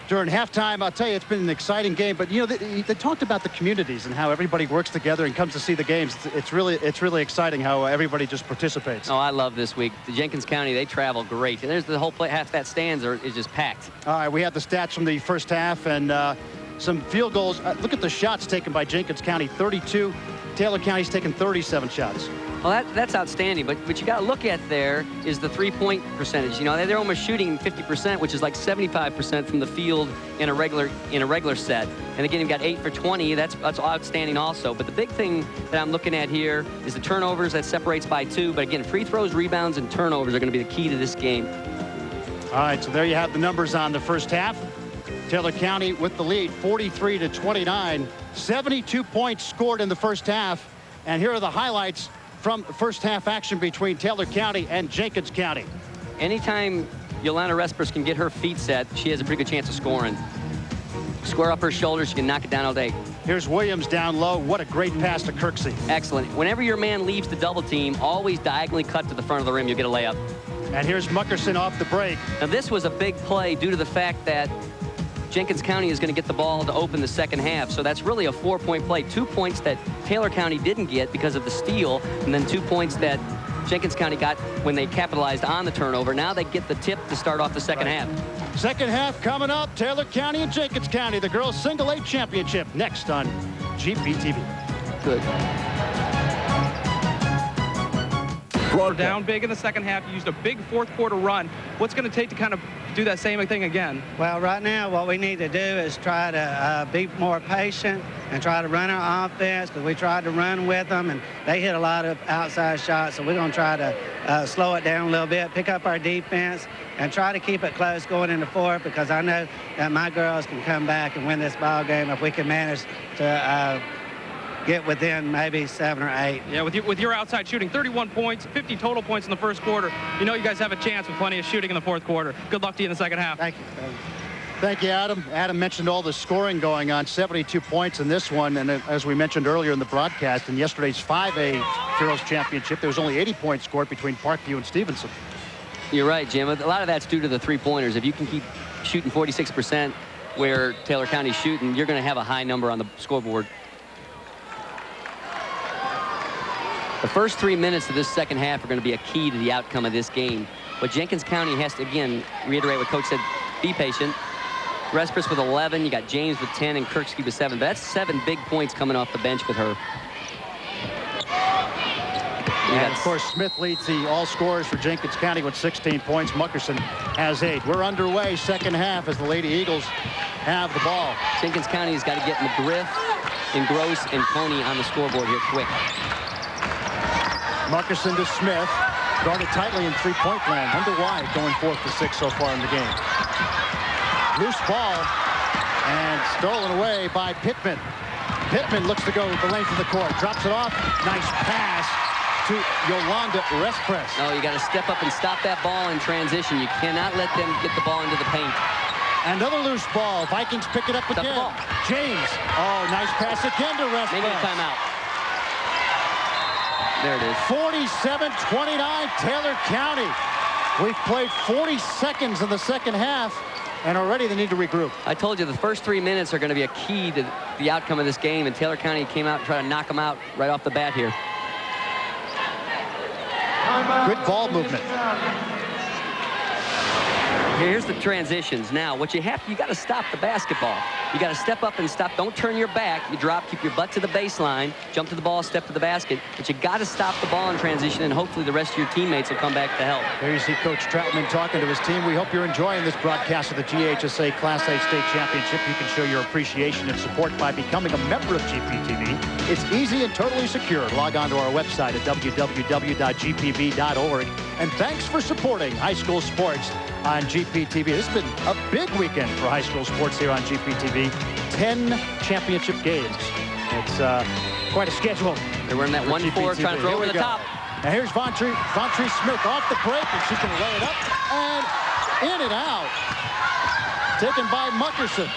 during halftime. I'll tell you, it's been an exciting game. But, you know, they talked about the communities and how everybody works together and comes to see the games. It's really exciting how everybody just participates. Oh, I love this week. The Jenkins County, they travel great. And there's the whole play. Half that stands is just packed. All right, we have the stats from the first half and some field goals. Look at the shots taken by Jenkins County, 32. Taylor County's taken 37 shots. Well, that's outstanding, but what you got to look at there is the three-point percentage. You know, they're almost shooting 50%, which is like 75% from the field in a regular set. And again, you've got 8 for 20. That's outstanding also. But the big thing that I'm looking at here is the turnovers. That separates by 2. But again, free throws, rebounds, and turnovers are going to be the key to this game. All right, so there you have the numbers on the first half. Taylor County with the lead, 43-29. 72 points scored in the first half. And here are the highlights from first half action between Taylor County and Jenkins County. Anytime Yolanda Respers can get her feet set, she has a pretty good chance of scoring. Square up her shoulders, she can knock it down all day. Here's Williams down low. What a great pass to Kirksey. Excellent. Whenever your man leaves the double team, always diagonally cut to the front of the rim. You'll get a layup. And here's Muckerson off the break. Now, this was a big play due to the fact that Jenkins County is going to get the ball to open the second half. So that's really a 4-point play. 2 points that Taylor County didn't get because of the steal, and then 2 points that Jenkins County got when they capitalized on the turnover. Now they get the tip to start off the second half. Second half coming up. Taylor County and Jenkins County, the girls single A championship, next on GPTV. Good. Down big in the second half. You used a big fourth quarter run. What's going to take to kind of do that same thing again? Well, right now what we need to do is try to be more patient and try to run our offense, because we tried to run with them and they hit a lot of outside shots. So we're going to try to slow it down a little bit, pick up our defense, and try to keep it close going into fourth, because I know that my girls can come back and win this ball game if we can manage to get within maybe 7 or 8. Yeah, with your outside shooting, 31 points, 50 total points in the first quarter. You know you guys have a chance with plenty of shooting in the fourth quarter. Good luck to you in the second half. Thank you. Thank you, Adam. Adam mentioned all the scoring going on, 72 points in this one. And as we mentioned earlier in the broadcast, in yesterday's 5A Girls Championship, there was only 80 points scored between Parkview and Stevenson. You're right, Jim. A lot of that's due to the three-pointers. If you can keep shooting 46% where Taylor County's shooting, you're going to have a high number on the scoreboard. The first 3 minutes of this second half are going to be a key to the outcome of this game. But Jenkins County has to, again, reiterate what Coach said, be patient. Respris with 11, you got James with 10, and Kirksky with 7. But that's 7 big points coming off the bench with her. And of course, Smith leads the all scorers for Jenkins County with 16 points. Muckerson has 8. We're underway second half as the Lady Eagles have the ball. Jenkins County has got to get McGriff and Gross and Coney on the scoreboard here quick. Muckerson to Smith, guarded tightly in three-point land. Wonder why, going 4 for 6 so far in the game. Loose ball, and stolen away by Pittman. Pittman looks to go the length of the court, drops it off. Nice pass to Yolanda Respris. No, you got to step up and stop that ball in transition. You cannot let them get the ball into the paint. Another loose ball. Vikings pick it up again. James. Oh, nice pass again to Respris. Maybe a timeout. There it is. 47-29, Taylor County. We've played 40 seconds in the second half, and already they need to regroup. I told you the first 3 minutes are going to be a key to the outcome of this game, and Taylor County came out and tried to knock them out right off the bat here. Good ball movement. Here's the transitions. Now, what you got to stop the basketball. You got to step up and stop. Don't turn your back. You drop, keep your butt to the baseline, jump to the ball, step to the basket. But you got to stop the ball in transition, and hopefully the rest of your teammates will come back to help. There you see Coach Troutman talking to his team. We hope you're enjoying this broadcast of the GHSA Class A State Championship. You can show your appreciation and support by becoming a member of GPTV. It's easy and totally secure. Log on to our website at www.gpv.org. And thanks for supporting high school sports on GPTV. This has been a big weekend for high school sports here on GPTV. 10 championship games. It's quite a schedule. They were in that 1-4 trying to throw over the top. Now here's Vontree Smith off the break, and she can lay it up and in and out. Taken by Muckerson.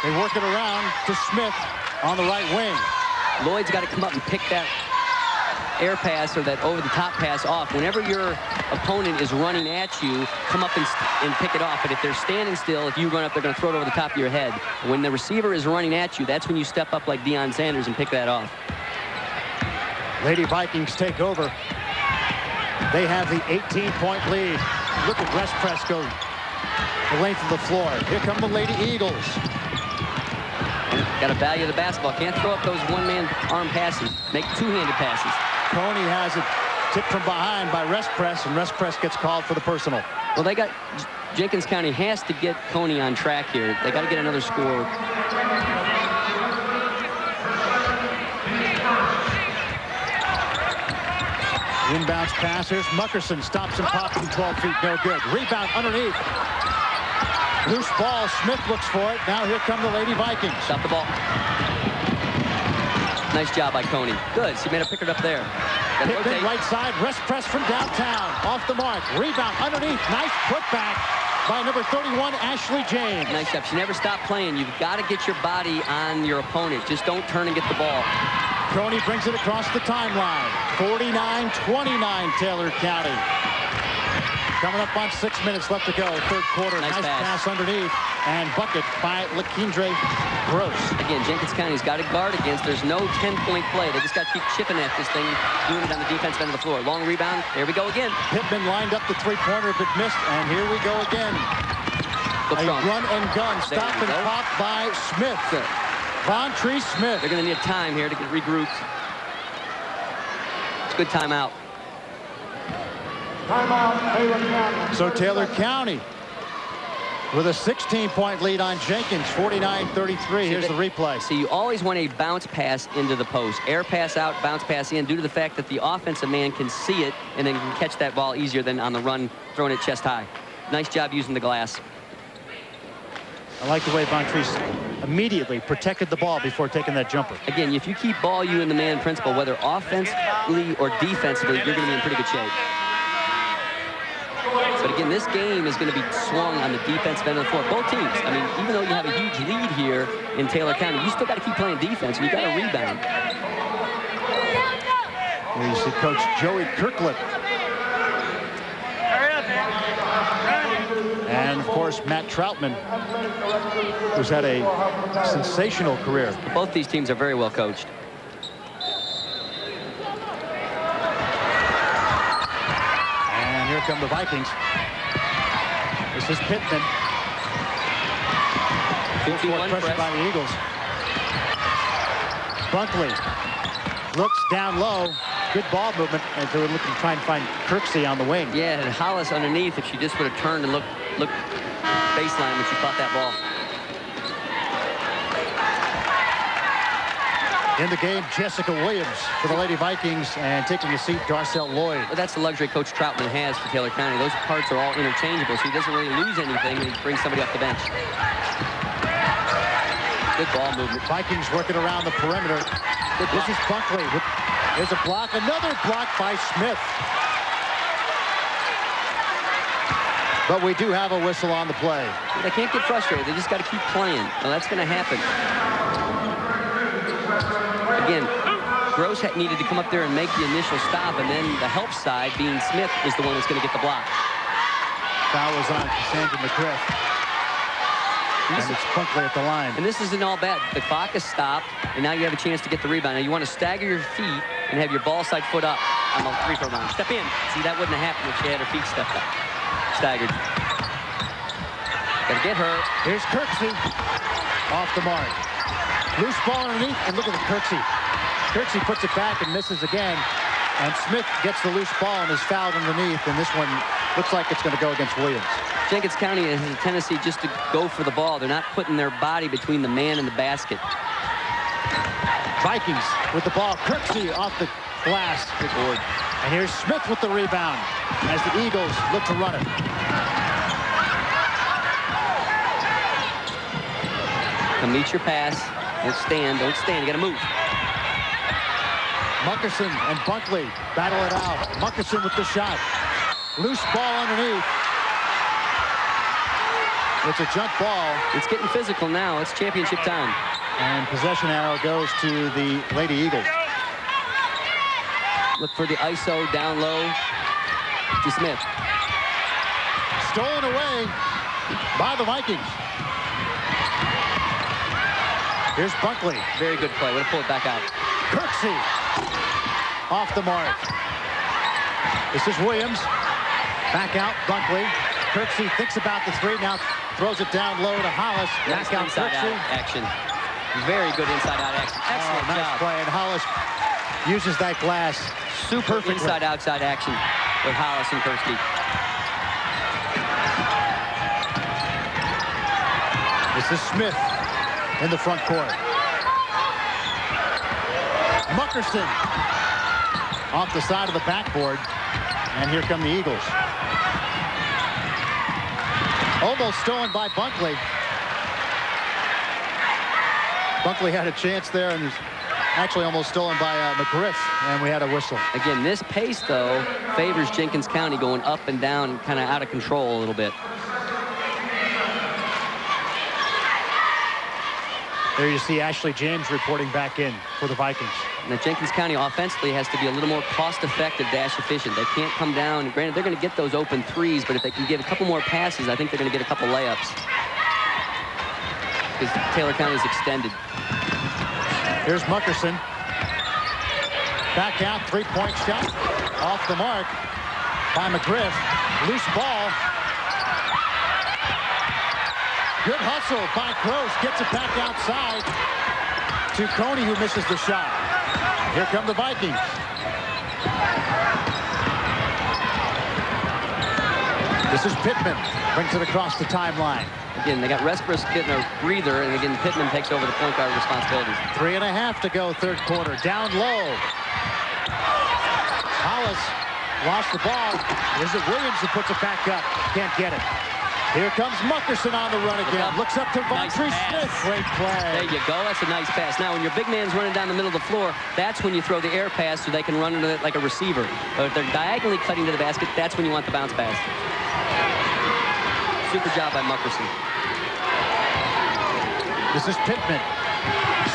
They work it around to Smith on the right wing. Lloyd's got to come up and pick that air pass or that over-the-top pass off. Whenever your opponent is running at you, come up and pick it off. But if they're standing still, if you run up, they're going to throw it over the top of your head. When the receiver is running at you, that's when you step up like Deion Sanders and pick that off. Lady Vikings take over. They have the 18-point lead. Look at Respris go the length of the floor. Here come the Lady Eagles. Got to value the basketball. Can't throw up those one-man arm passes. Make two-handed passes. Coney has it tipped from behind by Respris, and Respris gets called for the personal. Well, Jenkins County has to get Coney on track here. They got to get another score. Inbounds pass. Here's Muckerson. Stops and pops from 12 feet. No good. Rebound underneath. Loose ball. Smith looks for it. Now here come the Lady Vikings. Stop the ball. Nice job by Coney. Good. She made a pick it up there. Pittman right side. Respris from downtown. Off the mark. Rebound underneath. Nice putback by number 31, Ashley James. Nice job. She never stopped playing. You've got to get your body on your opponent. Just don't turn and get the ball. Coney brings it across the timeline. 49-29 Taylor County. Coming up on 6 minutes left to go. Third quarter. Nice pass underneath. And bucket by Lakindra Gross. Again, Jenkins County's got to guard against. There's no 10-point play. They just got to keep chipping at this thing, doing it on the defensive end of the floor. Long rebound. There we go again. Pittman lined up the three-pointer, but missed. And here we go again. A run and gun. Stopped and popped by Smith. Vontree Smith. They're going to need time here to get regrouped. It's a good timeout. So Taylor County with a 16-point lead on Jenkins, 49-33. Here's the replay. See, you always want a bounce pass into the post. Air pass out, bounce pass in, due to the fact that the offensive man can see it and then can catch that ball easier than on the run, throwing it chest high. Nice job using the glass. I like the way Vontree immediately protected the ball before taking that jumper. Again, if you keep ball you in the man principle, whether offensively or defensively, you're going to be in pretty good shape. But again, this game is going to be swung on the defensive end of the floor. Both teams, I mean, even though you have a huge lead here in Taylor County, you still got to keep playing defense, and you got to rebound. Here you see Coach Joey Kirkland. And, of course, Matt Troutman, who's had a sensational career. Both these teams are very well coached. And here come the Vikings. This is Pittman. 51 pressure by the Eagles. Bunkley looks down low. Good ball movement, and so we're looking to try and find Kirksey on the wing. Yeah, and Hollis underneath, if she just would have turned and looked baseline when she caught that ball. In the game, Jessica Williams for the Lady Vikings, and taking a seat, Darcel Lloyd. Well, that's the luxury Coach Troutman has for Taylor County. Those parts are all interchangeable, so he doesn't really lose anything when he brings somebody off the bench. Good ball movement. Vikings working around the perimeter. This is Bunkley. There's a block. Another block by Smith. But we do have a whistle on the play. They can't get frustrated. They just got to keep playing. Well, that's going to happen. Again, Gross needed to come up there and make the initial stop, and then the help side, being Smith, is the one that's going to get the block. Foul was on Cassandra McGriff. And it's Bunkley at the line. And this isn't all bad. The clock is stopped, and now you have a chance to get the rebound. Now you want to stagger your feet and have your ball side foot up on the free throw line. Step in. See, that wouldn't have happened if she had her feet stepped up. Staggered. Got to get her. Here's Kirksey. Off the mark. Loose ball underneath, and look at the Kirksey. Kirksey puts it back and misses again. And Smith gets the loose ball and is fouled underneath, and this one looks like it's going to go against Williams. Jenkins County has a tendency just to go for the ball. They're not putting their body between the man and the basket. Vikings with the ball. Kirksey off the glass. Good board. And here's Smith with the rebound as the Eagles look to run it. Come meet your pass. Don't stand. Don't stand. You got to move. Muckerson and Bunkley battle it out. Muckerson with the shot. Loose ball underneath. It's a jump ball. It's getting physical now. It's championship time. And possession arrow goes to the Lady Eagles. Look for the ISO down low to Smith. Stolen away by the Vikings. Here's Bunkley. Very good play. Way to pull it back out. Kirksey off the mark. This is Williams. Back out, Bunkley. Kirksey thinks about the three, now throws it down low to Hollis. Back out, Kirksey. Action. Very good inside-out action. Excellent nice job. play, and Hollis uses that glass. Super inside-outside action with Hollis and Kirksey. This is Smith in the front court. Muckerson off the side of the backboard, and here come the Eagles. Almost stolen by Bunkley. Bunkley had a chance there and was actually almost stolen by McGriff, and we had a whistle. Again, this pace, though, favors Jenkins County going up and down and kind of out of control a little bit. There you see Ashley James reporting back in for the Vikings. Now, Jenkins County offensively has to be a little more cost-effective, dash efficient. They can't come down. Granted, they're going to get those open threes, but if they can get a couple more passes, I think they're going to get a couple layups. Because Taylor County is extended. Here's Muckerson. Back out, three-point shot. Off the mark by McGriff. Loose ball. Good hustle by Gross. Gets it back outside to Coney, who misses the shot. Here come the Vikings. This is Pittman. Brings it across the timeline. Again, they got Respris getting a breather, and again, Pittman takes over the point guard responsibilities. 3.5 to go, third quarter. Down low. Hollis lost the ball. Is it Williams who puts it back up? Can't get it. Here comes Muckerson on the run again. Looks up to Vontre Smith. Great play. There you go. That's a nice pass. Now, when your big man's running down the middle of the floor, that's when you throw the air pass so they can run into it like a receiver. But if they're diagonally cutting to the basket, that's when you want the bounce pass. Super job by Muckerson. This is Pittman.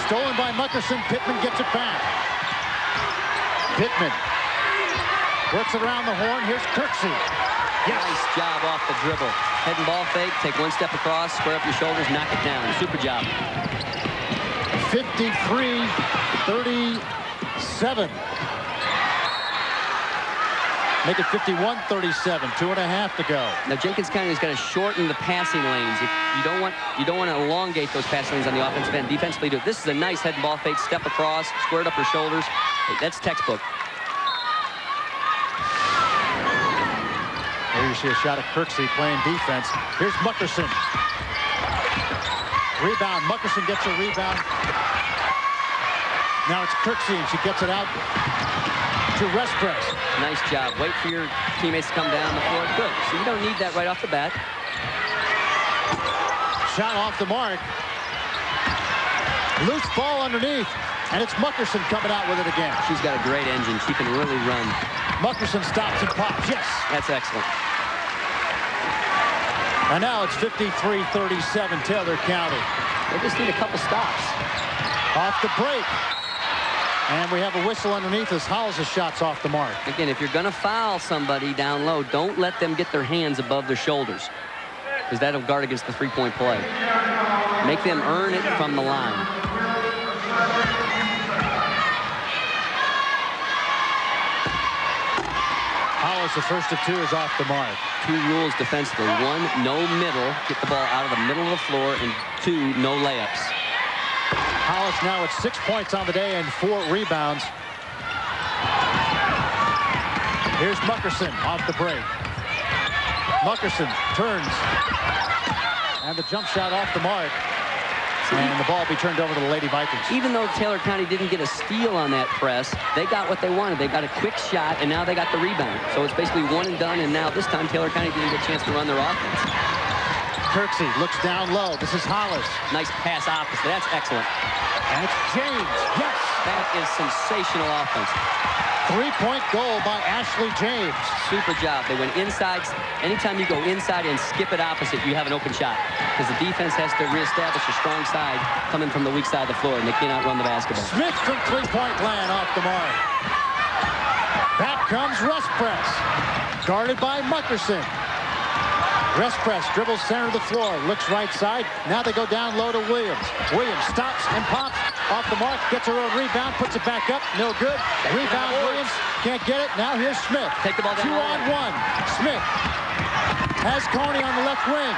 Stolen by Muckerson. Pittman gets it back. Pittman works around the horn. Here's Kirksey. Yes. Nice job off the dribble. Head and ball fake. Take one step across. Square up your shoulders. Knock it down. Super job. 53-37. Make it 51-37. 2.5 to go. Now Jenkins County has got to shorten the passing lanes. If you don't want to elongate those passing lanes on the offensive end. Defensively, do it. This is a nice head and ball fake. Step across. Squared up your shoulders. That's textbook. Here you see a shot at Kirksey playing defense. Here's Muckerson. Rebound. Muckerson gets a rebound. Now it's Kirksey, and she gets it out to Respris. Nice job. Wait for your teammates to come down the floor. Good. So you don't need that right off the bat. Shot off the mark. Loose ball underneath. And it's Muckerson coming out with it again. She's got a great engine. She can really run. Muckerson stops and pops. Yes. That's excellent. And now it's 53-37 Taylor County. They just need a couple stops. Off the break. And we have a whistle underneath as Hollis' shot's off the mark. Again, if you're going to foul somebody down low, don't let them get their hands above their shoulders, because that'll guard against the three-point play. Make them earn it from the line. Hollis, the first of two, is off the mark. 2 rules defensively. 1, no middle. Get the ball out of the middle of the floor. And 2, no layups. Hollis now at 6 points on the day and 4 rebounds. Here's Muckerson off the break. Muckerson turns. And the jump shot off the mark. And the ball will be turned over to the Lady Vikings. Even though Taylor County didn't get a steal on that press, they got what they wanted. They got a quick shot, and now they got the rebound. So it's basically one and done, and now this time Taylor County didn't get a chance to run their offense. Kirksey looks down low. This is Hollis. Nice pass opposite. That's excellent. And it's James. Yes. That is sensational offense. 3-point goal by Ashley James. Super job. They went inside. Anytime you go inside and skip it opposite, you have an open shot. Because the defense has to reestablish a strong side coming from the weak side of the floor, and they cannot run the basketball. Smith from three-point land off the mark. Back comes Respris. Guarded by Muckerson. Respris dribbles center of the floor, looks right side. Now they go down low to Williams. Williams stops and pops off the mark, gets her own rebound, puts it back up, no good. Rebound Williams, can't get it. Now here's Smith. Take the ball down. 2-on-1. Smith has Coney on the left wing.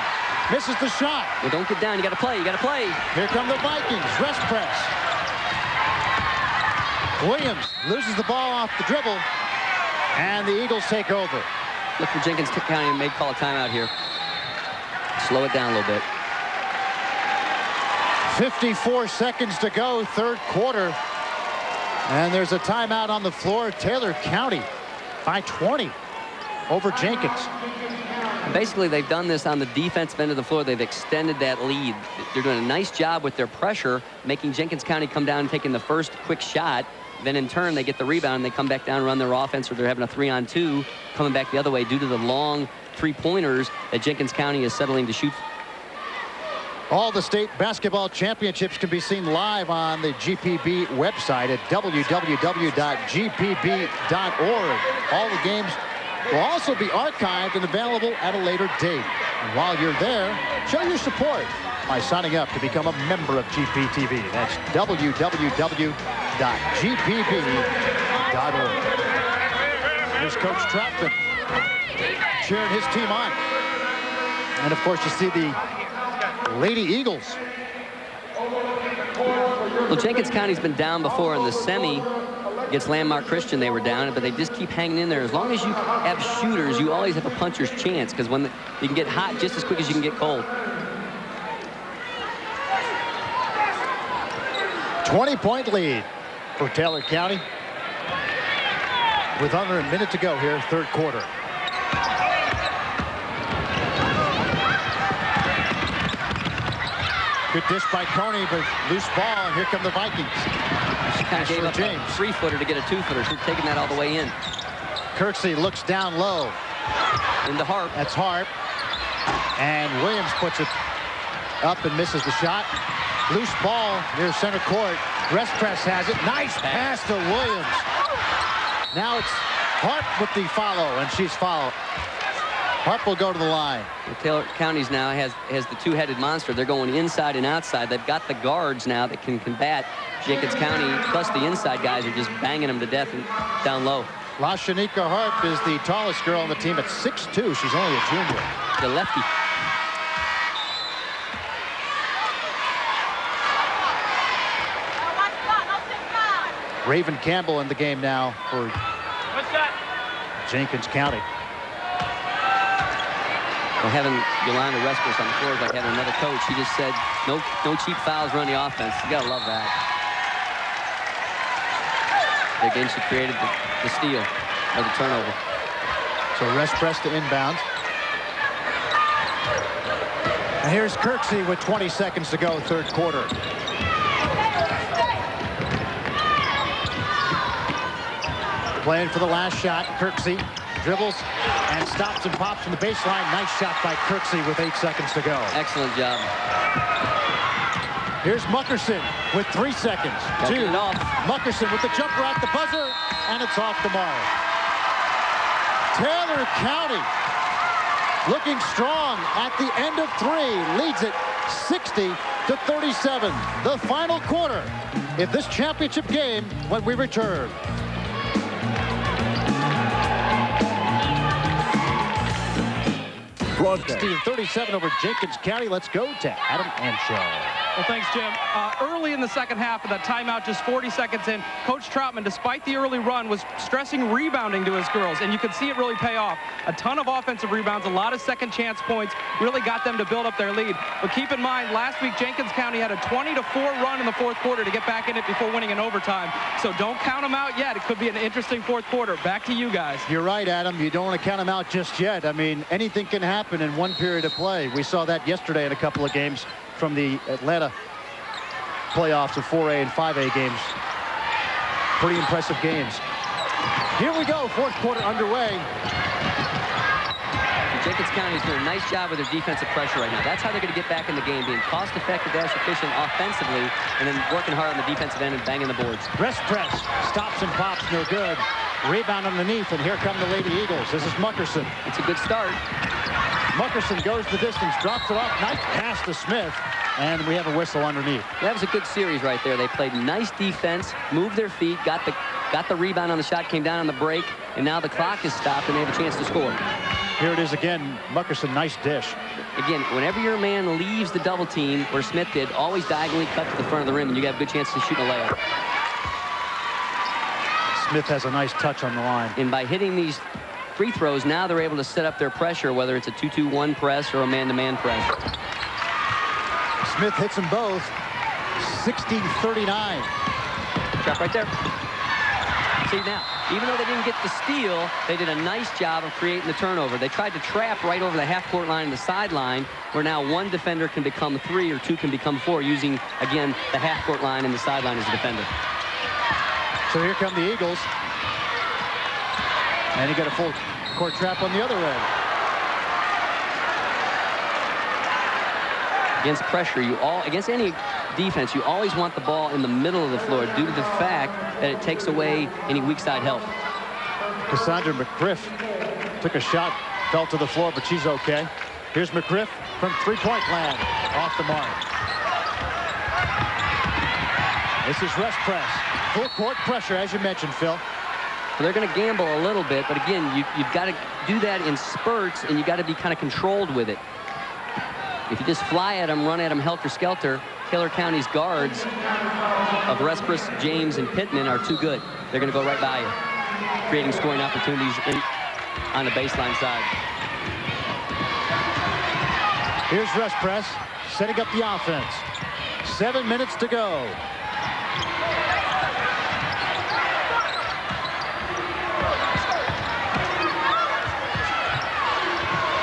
Misses the shot. Well, don't get down. You got to play. You got to play. Here come the Vikings. Respris. Williams loses the ball off the dribble, and the Eagles take over. Look for Jenkins County and may call a timeout here. Slow it down a little bit. 54 seconds to go, third quarter. And there's a timeout on the floor. Taylor County by 20 over Jenkins. Basically, they've done this on the defensive end of the floor. They've extended that lead. They're doing a nice job with their pressure, making Jenkins County come down and taking the first quick shot. Then in turn, they get the rebound, and they come back down and run their offense, or they're having a 3-on-2 coming back the other way due to the long three-pointers that Jenkins County is settling to shoot. All the state basketball championships can be seen live on the GPB website at www.gpb.org. All the games will also be archived and available at a later date. And while you're there, show your support by signing up to become a member of GPTV. That's www.gpb.org. Here's Coach Troutman cheering his team on. And of course, you see the Lady Eagles. Well, Jenkins County's been down before in the semi. Against Landmark Christian, they were down, but they just keep hanging in there. As long as you have shooters, you always have a puncher's chance, because when you can get hot just as quick as you can get cold. 20-point lead for Taylor County with under a minute to go here, third quarter. Good dish by Coney, but loose ball, and here come the Vikings. She kind of gave up James. a 3-footer to get a 2-footer. She's taking that all the way in. Kirksey looks down low. Into Harp. That's Harp. And Williams puts it up and misses the shot. Loose ball near center court. Rest press has it. Nice pass to Williams. Now it's Harp with the follow, and she's fouled. Harp will go to the line. Well, Taylor County's now has the two-headed monster. They're going inside and outside. They've got the guards now that can combat Jenkins County, plus the inside guys are just banging them to death and down low. LaShanika Harp is the tallest girl on the team at 6'2". She's only a junior. The lefty. Raven Campbell in the game now for Jenkins County. Well, having Yolanda Respers on the floor is like having another coach. He just said, no cheap fouls run the offense. You got to love that. Again, she created the steal or the turnover. So rest press to inbound. And here's Kirksey with 20 seconds to go, third quarter. Playing for the last shot, Kirksey dribbles and stops and pops from the baseline. Nice shot by Kirksey with 8 seconds to go. Excellent job. Here's Muckerson with 3 seconds. Two. It off. Muckerson with the jumper at the buzzer, and it's off the mark. Taylor County looking strong at the end of 3, leads it 60-37. The final quarter in this championship game when we return. 16-37 over Jenkins County. Let's go to Adam Anshaw. Well, thanks, Jim. Early in the second half of that timeout, just 40 seconds in, Coach Troutman, despite the early run, was stressing rebounding to his girls, and you could see it really pay off. A ton of offensive rebounds, a lot of second chance points, really got them to build up their lead. But keep in mind, last week, Jenkins County had a 20-4 run in the fourth quarter to get back in it before winning in overtime. So don't count them out yet. It could be an interesting fourth quarter. Back to you guys. You're right, Adam. You don't want to count them out just yet. I mean, anything can happen in one period of play. We saw that yesterday in a couple of games from the Atlanta playoffs of 4A and 5A games. Pretty impressive games. Here we go, fourth quarter underway. Jenkins County is doing a nice job with their defensive pressure right now. That's how they're going to get back in the game, being cost-effective, dash efficient offensively, and then working hard on the defensive end and banging the boards. Rest press, stops and pops, no good. Rebound underneath, and here come the Lady Eagles. This is Muckerson. It's a good start. Muckerson goes the distance, drops it off. Nice pass to Smith, and we have a whistle underneath. That was a good series right there. They played nice defense, moved their feet, got the rebound on the shot, came down on the break, and now the clock is stopped, and they have a chance to score. Here it is again, Muckerson, nice dish. Again, whenever your man leaves the double team, where Smith did, always diagonally cut to the front of the rim, and you have a good chance to shoot a layup. Smith has a nice touch on the line. And by hitting these free throws, now they're able to set up their pressure, whether it's a 2-2-1 press or a man-to-man press. Smith hits them both. 60-39. Trap right there. See, now, even though they didn't get the steal, they did a nice job of creating the turnover. They tried to trap right over the half-court line and the sideline, where now one defender can become 3 or 2 can become 4, using, again, the half-court line and the sideline as a defender. So here come the Eagles. And he got a full court trap on the other end. against pressure, against any defense, you always want the ball in the middle of the floor due to the fact that it takes away any weak side help. Cassandra McGriff took a shot, fell to the floor, but she's okay. Here's McGriff from three-point land, off the mark. This is rest press. Full court pressure, as you mentioned, Phil. So they're going to gamble a little bit, but again, you've got to do that in spurts, and you've got to be kind of controlled with it. If you just fly at them, run at them helter-skelter, Taylor County's guards of Respris, James, and Pittman are too good. They're going to go right by you, creating scoring opportunities on the baseline side. Here's rest press, setting up the offense. 7 minutes to go.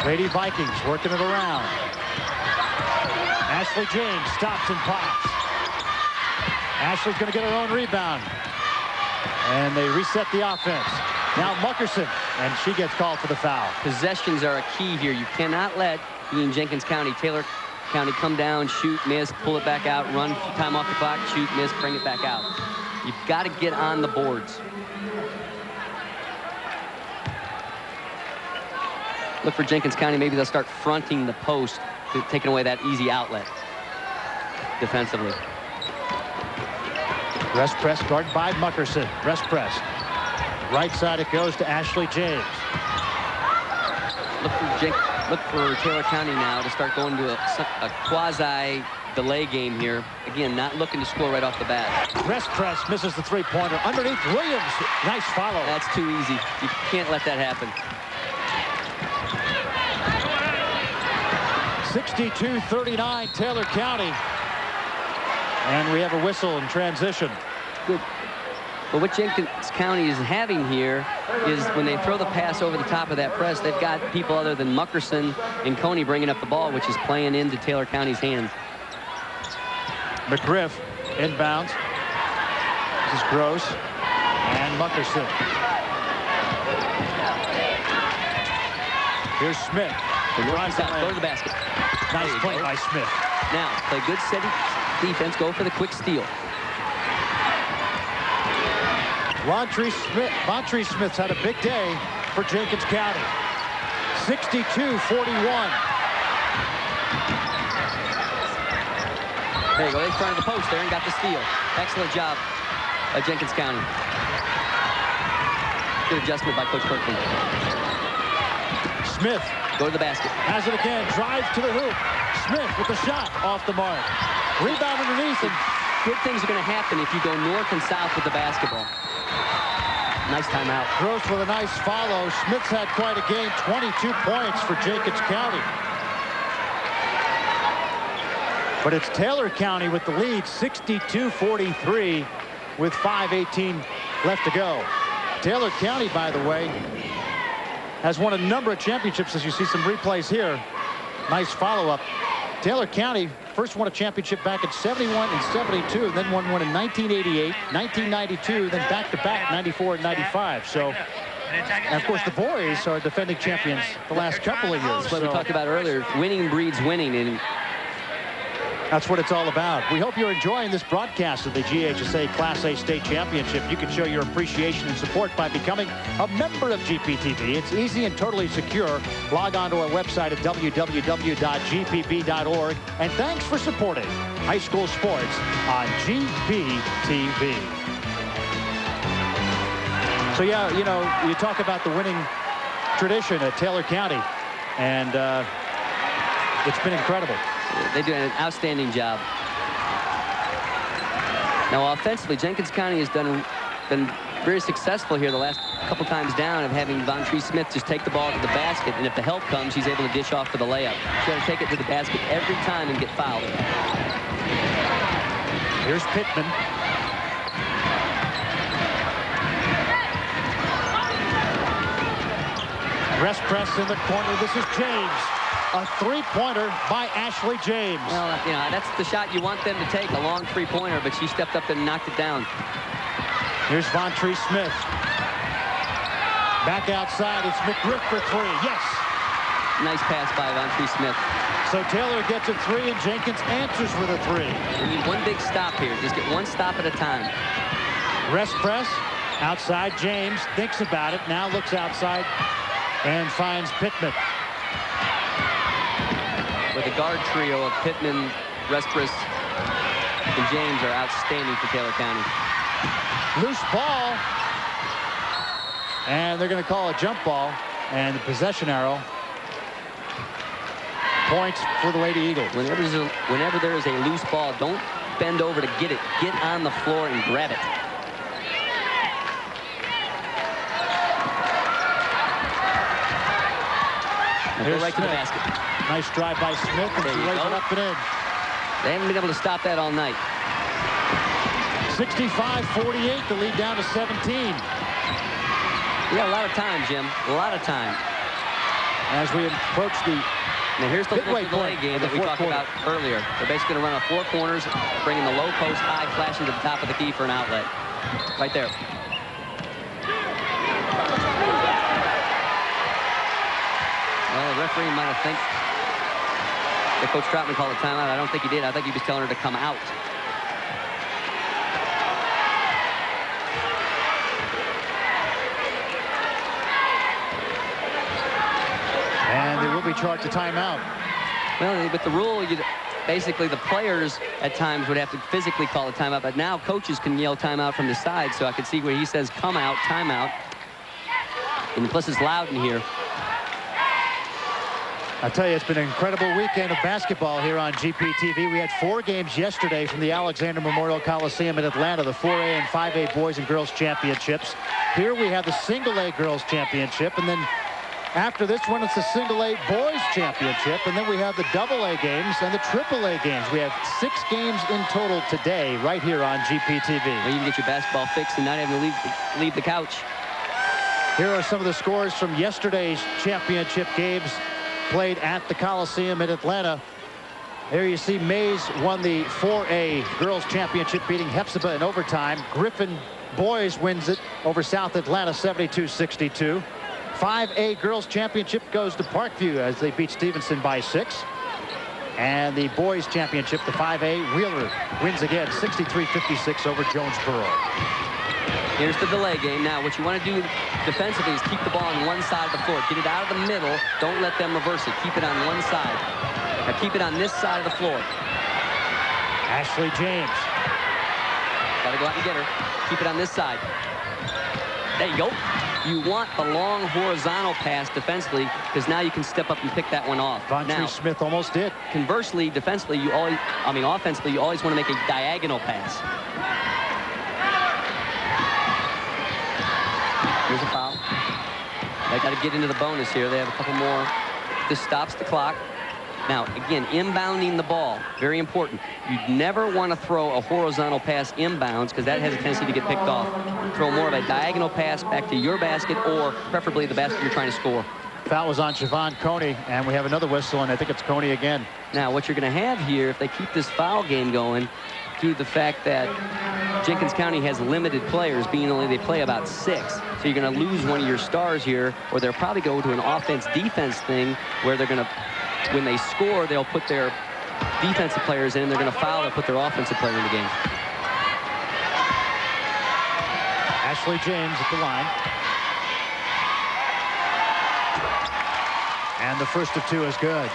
Lady Vikings working it around. Ashley James stops and pops. Ashley's going to get her own rebound. And they reset the offense. Now Muckerson, and she gets called for the foul. Possessions are a key here. You cannot let, being Jenkins County, Taylor County, come down, shoot, miss, pull it back out, run time off the clock, shoot, miss, bring it back out. You've got to get on the boards. Look for Jenkins County. Maybe they'll start fronting the post, taking away that easy outlet defensively. Rest press guarded by Muckerson. Rest press. Right side it goes to Ashley James. Look for Taylor County now to start going to a quasi delay game here. Again, not looking to score right off the bat. Rest press misses the three-pointer. Underneath Williams. Nice follow. That's too easy. You can't let that happen. 62-39 Taylor County. And we have a whistle in transition. Good. But what Jenkins County is having here is when they throw the pass over the top of that press, they've got people other than Muckerson and Coney bringing up the ball, which is playing into Taylor County's hands. McGriff inbounds. This is Gross and Muckerson. Here's Smith. Go to the basket. Nice play by Smith. Now, play good, steady defense. Go for the quick steal. Vontree Smith's had a big day for Jenkins County. 62-41. There you go. They front of the post there and got the steal. Excellent job by Jenkins County. Good adjustment by Coach Kirkland. Smith. Go to the basket. Has it again. Drives to the hoop. Smith with the shot off the mark. Rebound underneath. And good things are going to happen if you go north and south with the basketball. Nice timeout. Gross with a nice follow. Smith's had quite a game. 22 points for Jenkins County. But it's Taylor County with the lead, 62-43 with 5:18 left to go. Taylor County, by the way, has won a number of championships, as you see some replays here. Nice follow-up. Taylor County first won a championship back in 71 and 72, and then won one in 1988, 1992, then back-to-back 94 and 95. So, and of course, the boys are defending champions the last couple of years. That's what we talked about earlier. Winning breeds winning, and that's what it's all about. We hope you're enjoying this broadcast of the GHSA Class A State Championship. You can show your appreciation and support by becoming a member of GPTV. It's easy and totally secure. Log on to our website at www.gpb.org. And thanks for supporting high school sports on GPTV. So, yeah, you know, you talk about the winning tradition at Taylor County, and it's been incredible. They do an outstanding job. Now, offensively, Jenkins County has been very successful here the last couple times down of having Vontree Smith just take the ball to the basket, and if the help comes, he's able to dish off for the layup. She's got to take it to the basket every time and get fouled. Here's Pittman. Rest press in the corner. This is James. A three-pointer by Ashley James. Well, you know, that's the shot you want them to take, a long three-pointer, but she stepped up and knocked it down. Here's Vontree Smith. Back outside, it's McGriff for three. Yes! Nice pass by Vontree Smith. So Taylor gets a 3, and Jenkins answers with a 3. We need one big stop here. Just get one stop at a time. Rest press. Outside, James thinks about it. Now looks outside and finds Pittman. With the guard trio of Pittman, Restpress, and James are outstanding for Taylor County. Loose ball. And they're going to call a jump ball. And the possession arrow points for the Lady Eagles. Whenever there is a loose ball, don't bend over to get it. Get on the floor and grab it. Go right to the basket. Nice drive by Smith, and she lays it up and in. They haven't been able to stop that all night. 65-48, the lead down to 17. We got a lot of time, Jim. A lot of time. As we approach the now here's the midway delay point game that we talked about earlier. They're basically going to run on 4 corners, bringing the low post high, flashing to the top of the key for an outlet. Right there. Well, the referee might have think that Coach Troutman called a timeout. I don't think he did. I think he was telling her to come out. And they will be charged a timeout. Well, with the rule, basically the players at times would have to physically call a timeout, but now coaches can yell timeout from the side, so I could see where he says come out, timeout. And plus it's loud in here. I tell you, it's been an incredible weekend of basketball here on GPTV. We had 4 games yesterday from the Alexander Memorial Coliseum in Atlanta, the 4A and 5A boys and girls championships. Here we have the single A girls championship, and then after this one, it's the single A boys championship, and then we have the double A games and the triple A games. We have 6 games in total today right here on GPTV. Well, you can get your basketball fixed and not having to leave the couch. Here are some of the scores from yesterday's championship games played at the Coliseum in Atlanta. There you see Mays won the 4A girls championship, beating Hephzibah in overtime. Griffin boys wins it over South Atlanta 72-62. 5A girls championship goes to Parkview as they beat Stevenson by 6. And the boys championship, the 5A, Wheeler wins again 63-56 over Jonesboro. Here's the delay game. Now, what you want to do defensively is keep the ball on one side of the floor. Get it out of the middle. Don't let them reverse it. Keep it on one side. Now, keep it on this side of the floor. Ashley James. Got to go out and get her. Keep it on this side. There you go. You want the long horizontal pass defensively, because now you can step up and pick that one off. Vontae Smith almost did. Conversely, defensively, offensively, you always want to make a diagonal pass. Here's a foul. They got to get into the bonus here. They have a couple more. This stops the clock. Now, again, inbounding the ball, very important. You never want to throw a horizontal pass inbounds, because that has a tendency to get picked off. Throw more of a diagonal pass back to your basket, or preferably the basket you're trying to score. Foul was on Siobhan Coney, and we have another whistle, and I think it's Coney again. Now, what you're going to have here, if they keep this foul game going, due to the fact that Jenkins County has limited players, being only they play about 6. So you're going to lose one of your stars here, or they'll probably go to an offense-defense thing where they're going to, when they score, they'll put their defensive players in, they're going to foul, they'll put their offensive player in the game. Ashley James at the line. And the first of 2 is good.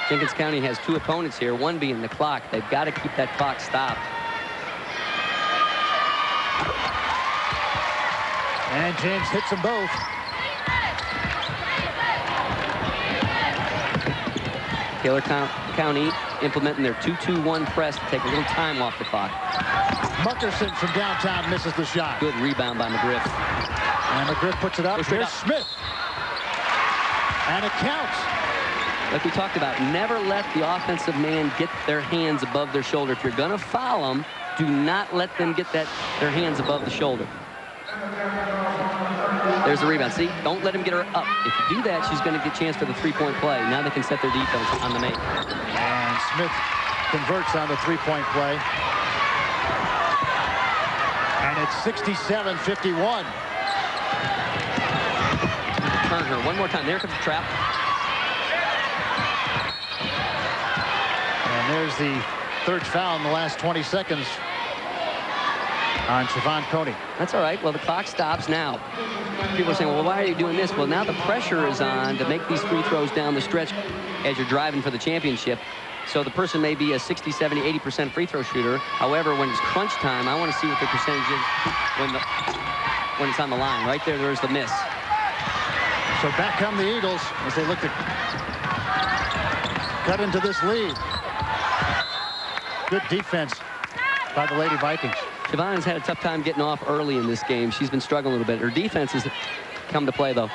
Jenkins County has 2 opponents here, one being the clock. They've got to keep that clock stopped. And James hits them both. Taylor County implementing their 2-2-1 press to take a little time off the clock. Muckerson from downtown misses the shot. Good rebound by McGriff. And McGriff puts it up. Here's Smith. And it counts. Like we talked about, never let the offensive man get their hands above their shoulder. If you're going to foul them, do not let them get their hands above the shoulder. There's the rebound. See, don't let him get her up. If you do that, she's going to get a chance for the three-point play. Now they can set their defense on the make. And Smith converts on the three-point play. And it's 67-51. Turn her one more time. There comes the trap. And there's the third foul in the last 20 seconds on Siobhan Coney. That's all right. Well, the clock stops now. People are saying, well, why are you doing this? Well, now the pressure is on to make these free throws down the stretch as you're driving for the championship. So the person may be a 60, 70, 80% free throw shooter. However, when it's crunch time, I want to see what their percentage is when it's on the line. Right there, there's the miss. So back come the Eagles as they look to cut into this lead. Good defense by the Lady Vikings. Siobhan has had a tough time getting off early in this game. She's been struggling a little bit. Her defense has come to play, though.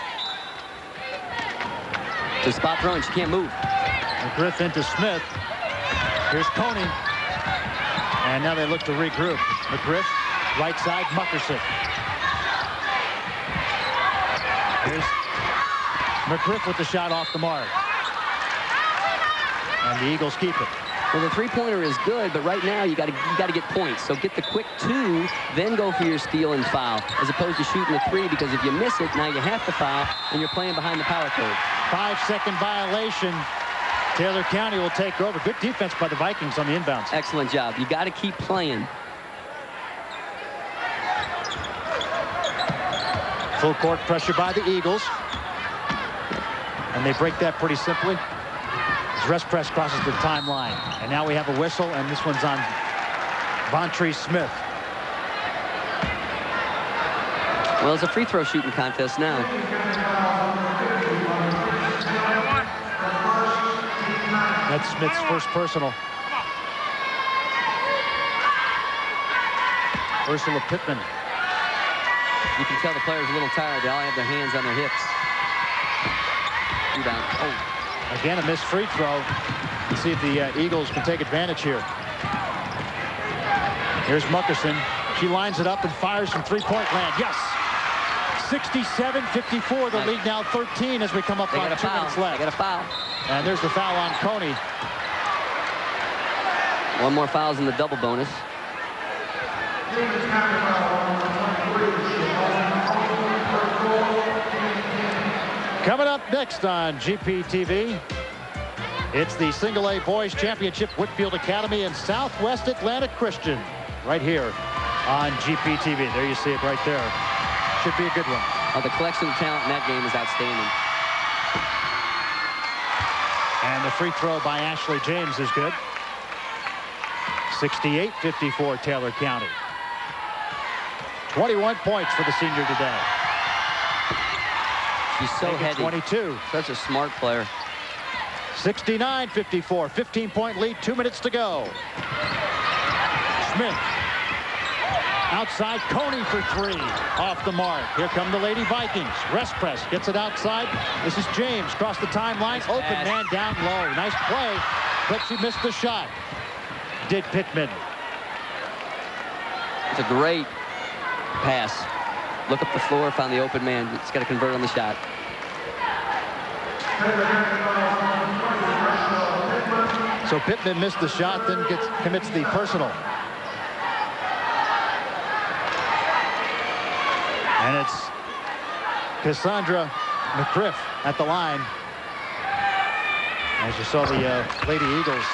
It's a spot throw, and she can't move. McGriff into Smith. Here's Coney. And now they look to regroup. McGriff, right side, Muckerson. Here's McGriff with the shot off the mark. And the Eagles keep it. Well, the three-pointer is good, but right now you got to get points. So get the quick 2, then go for your steal and foul, as opposed to shooting a 3, because if you miss it, now you have to foul, and you're playing behind the power code. 5-second violation. Taylor County will take over. Good defense by the Vikings on the inbounds. Excellent job. You got to keep playing. Full court pressure by the Eagles. And they break that pretty simply. Dress press crosses the timeline. And now we have a whistle, and this one's on Vontree Smith. Well, it's a free throw shooting contest now. That's Smith's first personal. Ursula Pittman. You can tell the players a little tired. They all have their hands on their hips. Rebound. Oh. Again, a missed free throw. Let's see if the Eagles can take advantage here. Here's Muckerson. She lines it up and fires from three-point land. Yes! 67-54. The lead now 13 as we come up on 2 minutes left. They got a foul. And there's the foul on Coney. One more foul's in the double bonus. Coming up next on GPTV, it's the Single A Boys Championship, Whitfield Academy and Southwest Atlanta Christian, right here on GPTV. There you see it right there. Should be a good one. Oh, the collection of talent in that game is outstanding. And the free throw by Ashley James is good. 68-54 Taylor County. 21 points for the senior today. She's so heady. 22. Such a smart player. 69-54. 15-point lead. 2 minutes to go. Smith. Outside. Coney for 3. Off the mark. Here come the Lady Vikings. Rest press. Gets it outside. This is James. Cross the timeline. Nice Open pass. man down low. Nice play. But she missed the shot. Did Pittman. It's a great pass. Look up the floor, found the open man. It's got to convert on the shot. So Pittman missed the shot, then commits the personal. And it's Cassandra McGriff at the line. As you saw the Lady Eagles.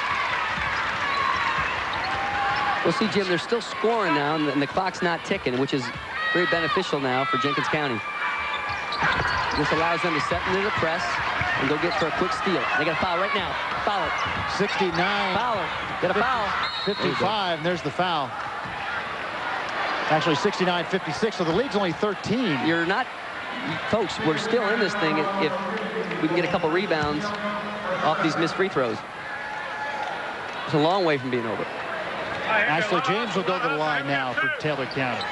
Well, see, Jim, they're still scoring now, and the clock's not ticking, which is very beneficial now for Jenkins County. This allows them to set into the press and go get for a quick steal. They got a foul right now. Foul it. 69. Foul her. Get a foul. 55, and there's the foul. Actually, 69-56, so the lead's only 13. You're not, folks, we're still in this thing if we can get a couple rebounds off these missed free throws. It's a long way from being over. Ashley James will go to the line now for Taylor County.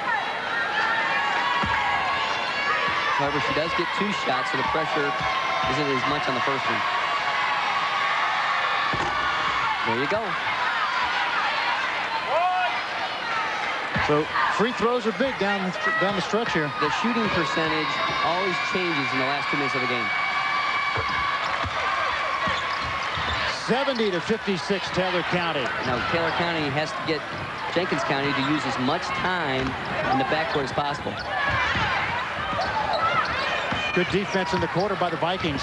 However, she does get 2 shots, so the pressure isn't as much on the first one. There you go. So free throws are big down the stretch here. The shooting percentage always changes in the last 2 minutes of the game. 70-56 Taylor County. Now, Taylor County has to get Jenkins County to use as much time in the backcourt as possible. Good defense in the quarter by the Vikings.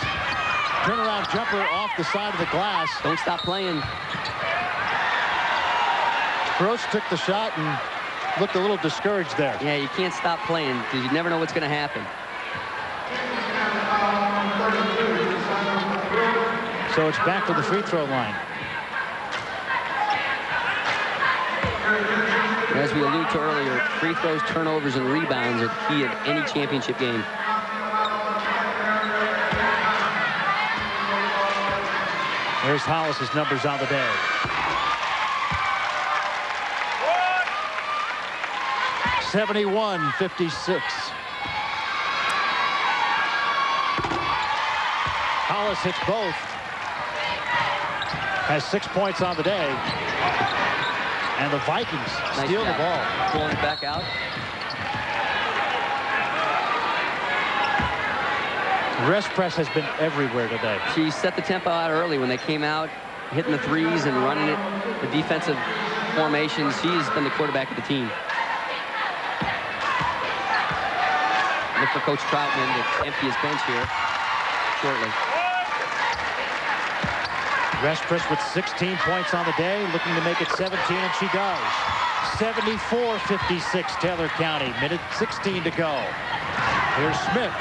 Turnaround jumper off the side of the glass. Don't stop playing. Gross took the shot and looked a little discouraged there. Yeah, you can't stop playing because you never know what's going to happen. So it's back to the free throw line. As we alluded to earlier, free throws, turnovers, and rebounds are the key of any championship game. There's Hollis's numbers on the day. (71-56). Hollis hits both. Has 6 points on the day. And the Vikings steal the ball. Pulling it back out. Rest press has been everywhere today. She set the tempo out early when they came out, hitting the threes and running it, the defensive formations. She's been the quarterback of the team. Look for Coach Troutman to empty his bench here shortly. Restpress with 16 points on the day, looking to make it 17, and she does. 74-56 Taylor County, minute 16 to go. Here's Smith.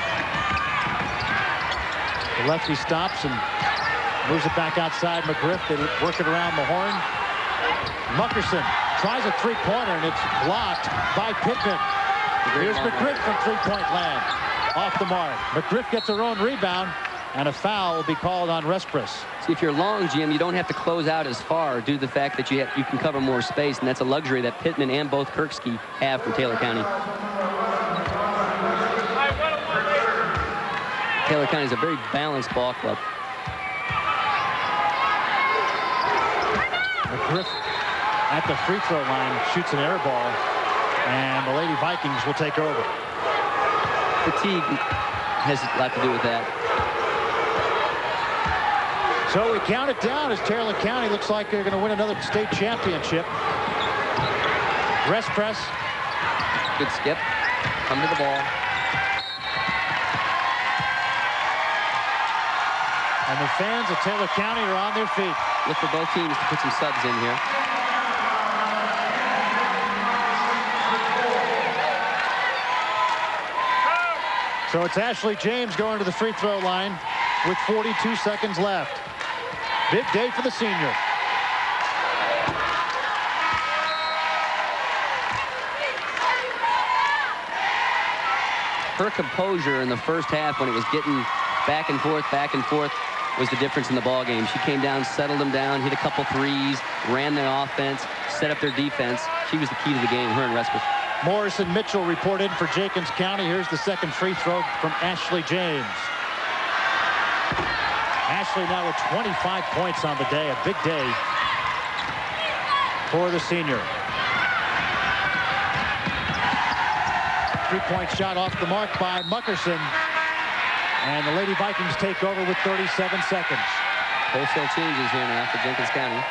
The lefty stops and moves it back outside McGriff. They work it around the horn. Muckerson tries a three-pointer, and it's blocked by Pittman. Here's McGriff from three-point land. Off the mark. McGriff gets her own rebound, and a foul will be called on Restpress. See, if you're long, Jim, you don't have to close out as far due to the fact that you can cover more space, and that's a luxury that Pittman and both Kirksky have from Taylor County. Taylor County is a very balanced ball club. McGriff at the free throw line shoots an air ball, and the Lady Vikings will take over. Fatigue has a lot to do with that. So we count it down as Taylor County looks like they're going to win another state championship. Rest press. Good skip. Come to the ball. And the fans of Taylor County are on their feet. Look for both teams to put some subs in here. So it's Ashley James going to the free throw line with 42 seconds left. Big day for the senior. Her composure in the first half when it was getting back and forth was the difference in the ball game. She came down, settled them down, hit a couple threes, ran their offense, set up their defense. She was the key to the game, her and Restpress. Morris and Mitchell report in for Jenkins County. Here's the second free throw from Ashley James. Ashley now with 25 points on the day. A big day for the senior. Three-point shot off the mark by Muckerson. And the Lady Vikings take over with 37 seconds. Wholesale changes here now for Jenkins County.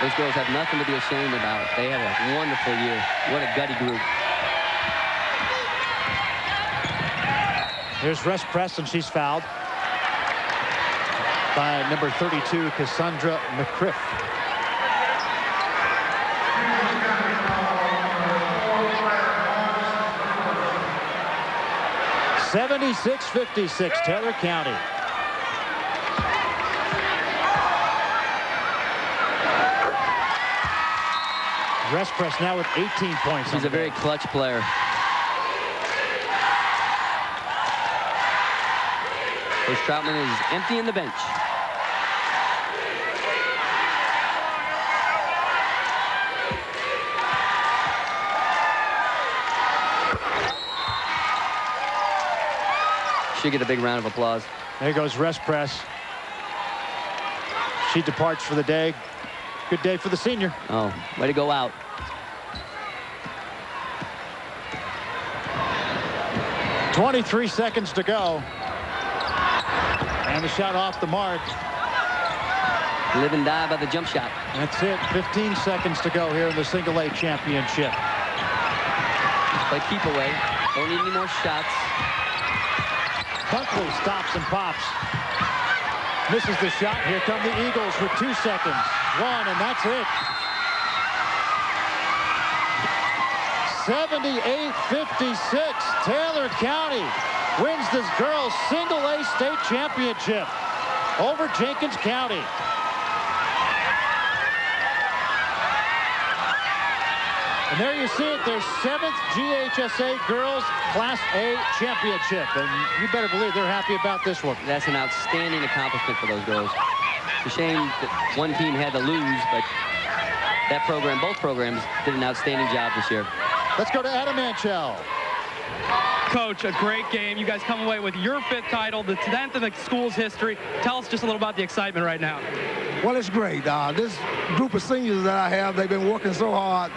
Those girls have nothing to be ashamed about. They have a wonderful year. What a gutty group. Here's Rest Press, and she's fouled by number 32, Cassandra McGriff. (76-56) Taylor County. Rest Press now with 18 points. She's a very clutch player. Coach Troutman is emptying the bench. Should get a big round of applause. There goes Rest Press. She departs for the day. Good day for the senior. Oh, way to go out. .23 seconds to go. And the shot off the mark. Live and die by the jump shot. That's it. 15 seconds to go here in the single A championship. Play keep away. Don't need any more shots. Buckley stops and pops. Misses the shot. Here come the Eagles with 2 seconds. 1, and that's it. 78-56. Taylor County wins this girls' single-A state championship over Jenkins County. And there you see it, their 7th GHSA Girls Class A Championship. And you better believe they're happy about this one. That's an outstanding accomplishment for those girls. It's a shame that one team had to lose, but that program, both programs, did an outstanding job this year. Let's go to Adam Anchel. Coach, a great game. You guys come away with your 5th title, the 10th in the school's history. Tell us just a little about the excitement right now. Well, it's great. This group of seniors that I have, they've been working so hard.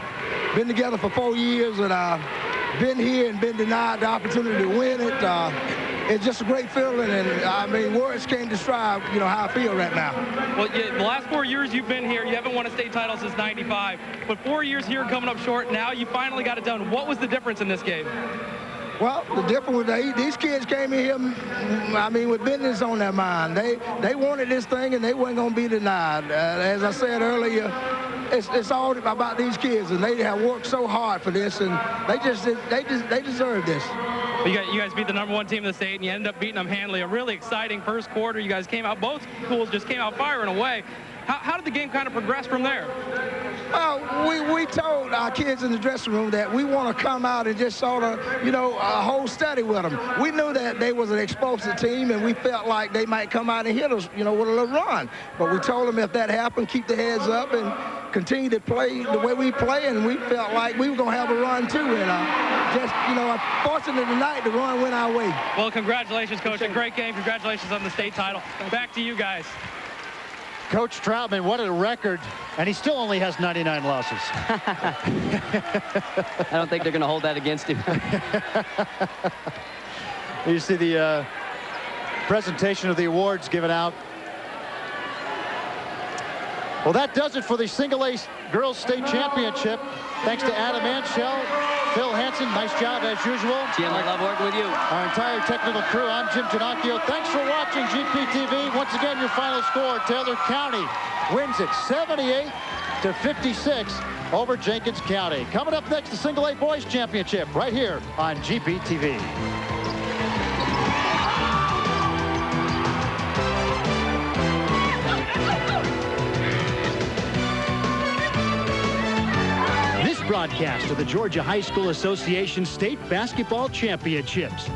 Been together for 4 years, and been here and been denied the opportunity to win it. It's just a great feeling, and I mean, words can't describe, you know, how I feel right now. Well, the last 4 years you've been here, you haven't won a state title since '95, but 4 years here coming up short. Now you finally got it done. What was the difference in this game? Well, the difference was these kids came in here, I mean, with business on their mind. They wanted this thing, and they weren't going to be denied. As I said earlier, it's all about these kids, and they have worked so hard for this, and they deserve this. You guys beat the #1 team in the state, and you ended up beating them handily. A really exciting first quarter. You guys came out, both schools just came out firing away. How did the game kind of progress from there? We told our kids in the dressing room that we want to come out and just sort of, you know, hold steady with them. We knew that they was an explosive team, and we felt like they might come out and hit us, you know, with a little run. But we told them if that happened, keep the heads up and continue to play the way we play, and we felt like we were going to have a run too. And just, you know, unfortunately tonight, the run went our way. Well, congratulations, Coach. A great game. Congratulations on the state title. Back to you guys. Coach Troutman, what a record, and he still only has 99 losses. I don't think they're going to hold that against him. You see the presentation of the awards given out. Well, that does it for the single-A Girls State Championship. Thanks to Adam Anchel, Phil Hansen, nice job as usual. Jim, I love working with you. Our entire technical crew, I'm Jim Ginocchio. Thanks for watching GPTV. Once again, your final score, Taylor County wins it 78-56 over Jenkins County. Coming up next, the Single A Boys Championship right here on GPTV. Broadcast of the Georgia High School Association State Basketball Championships.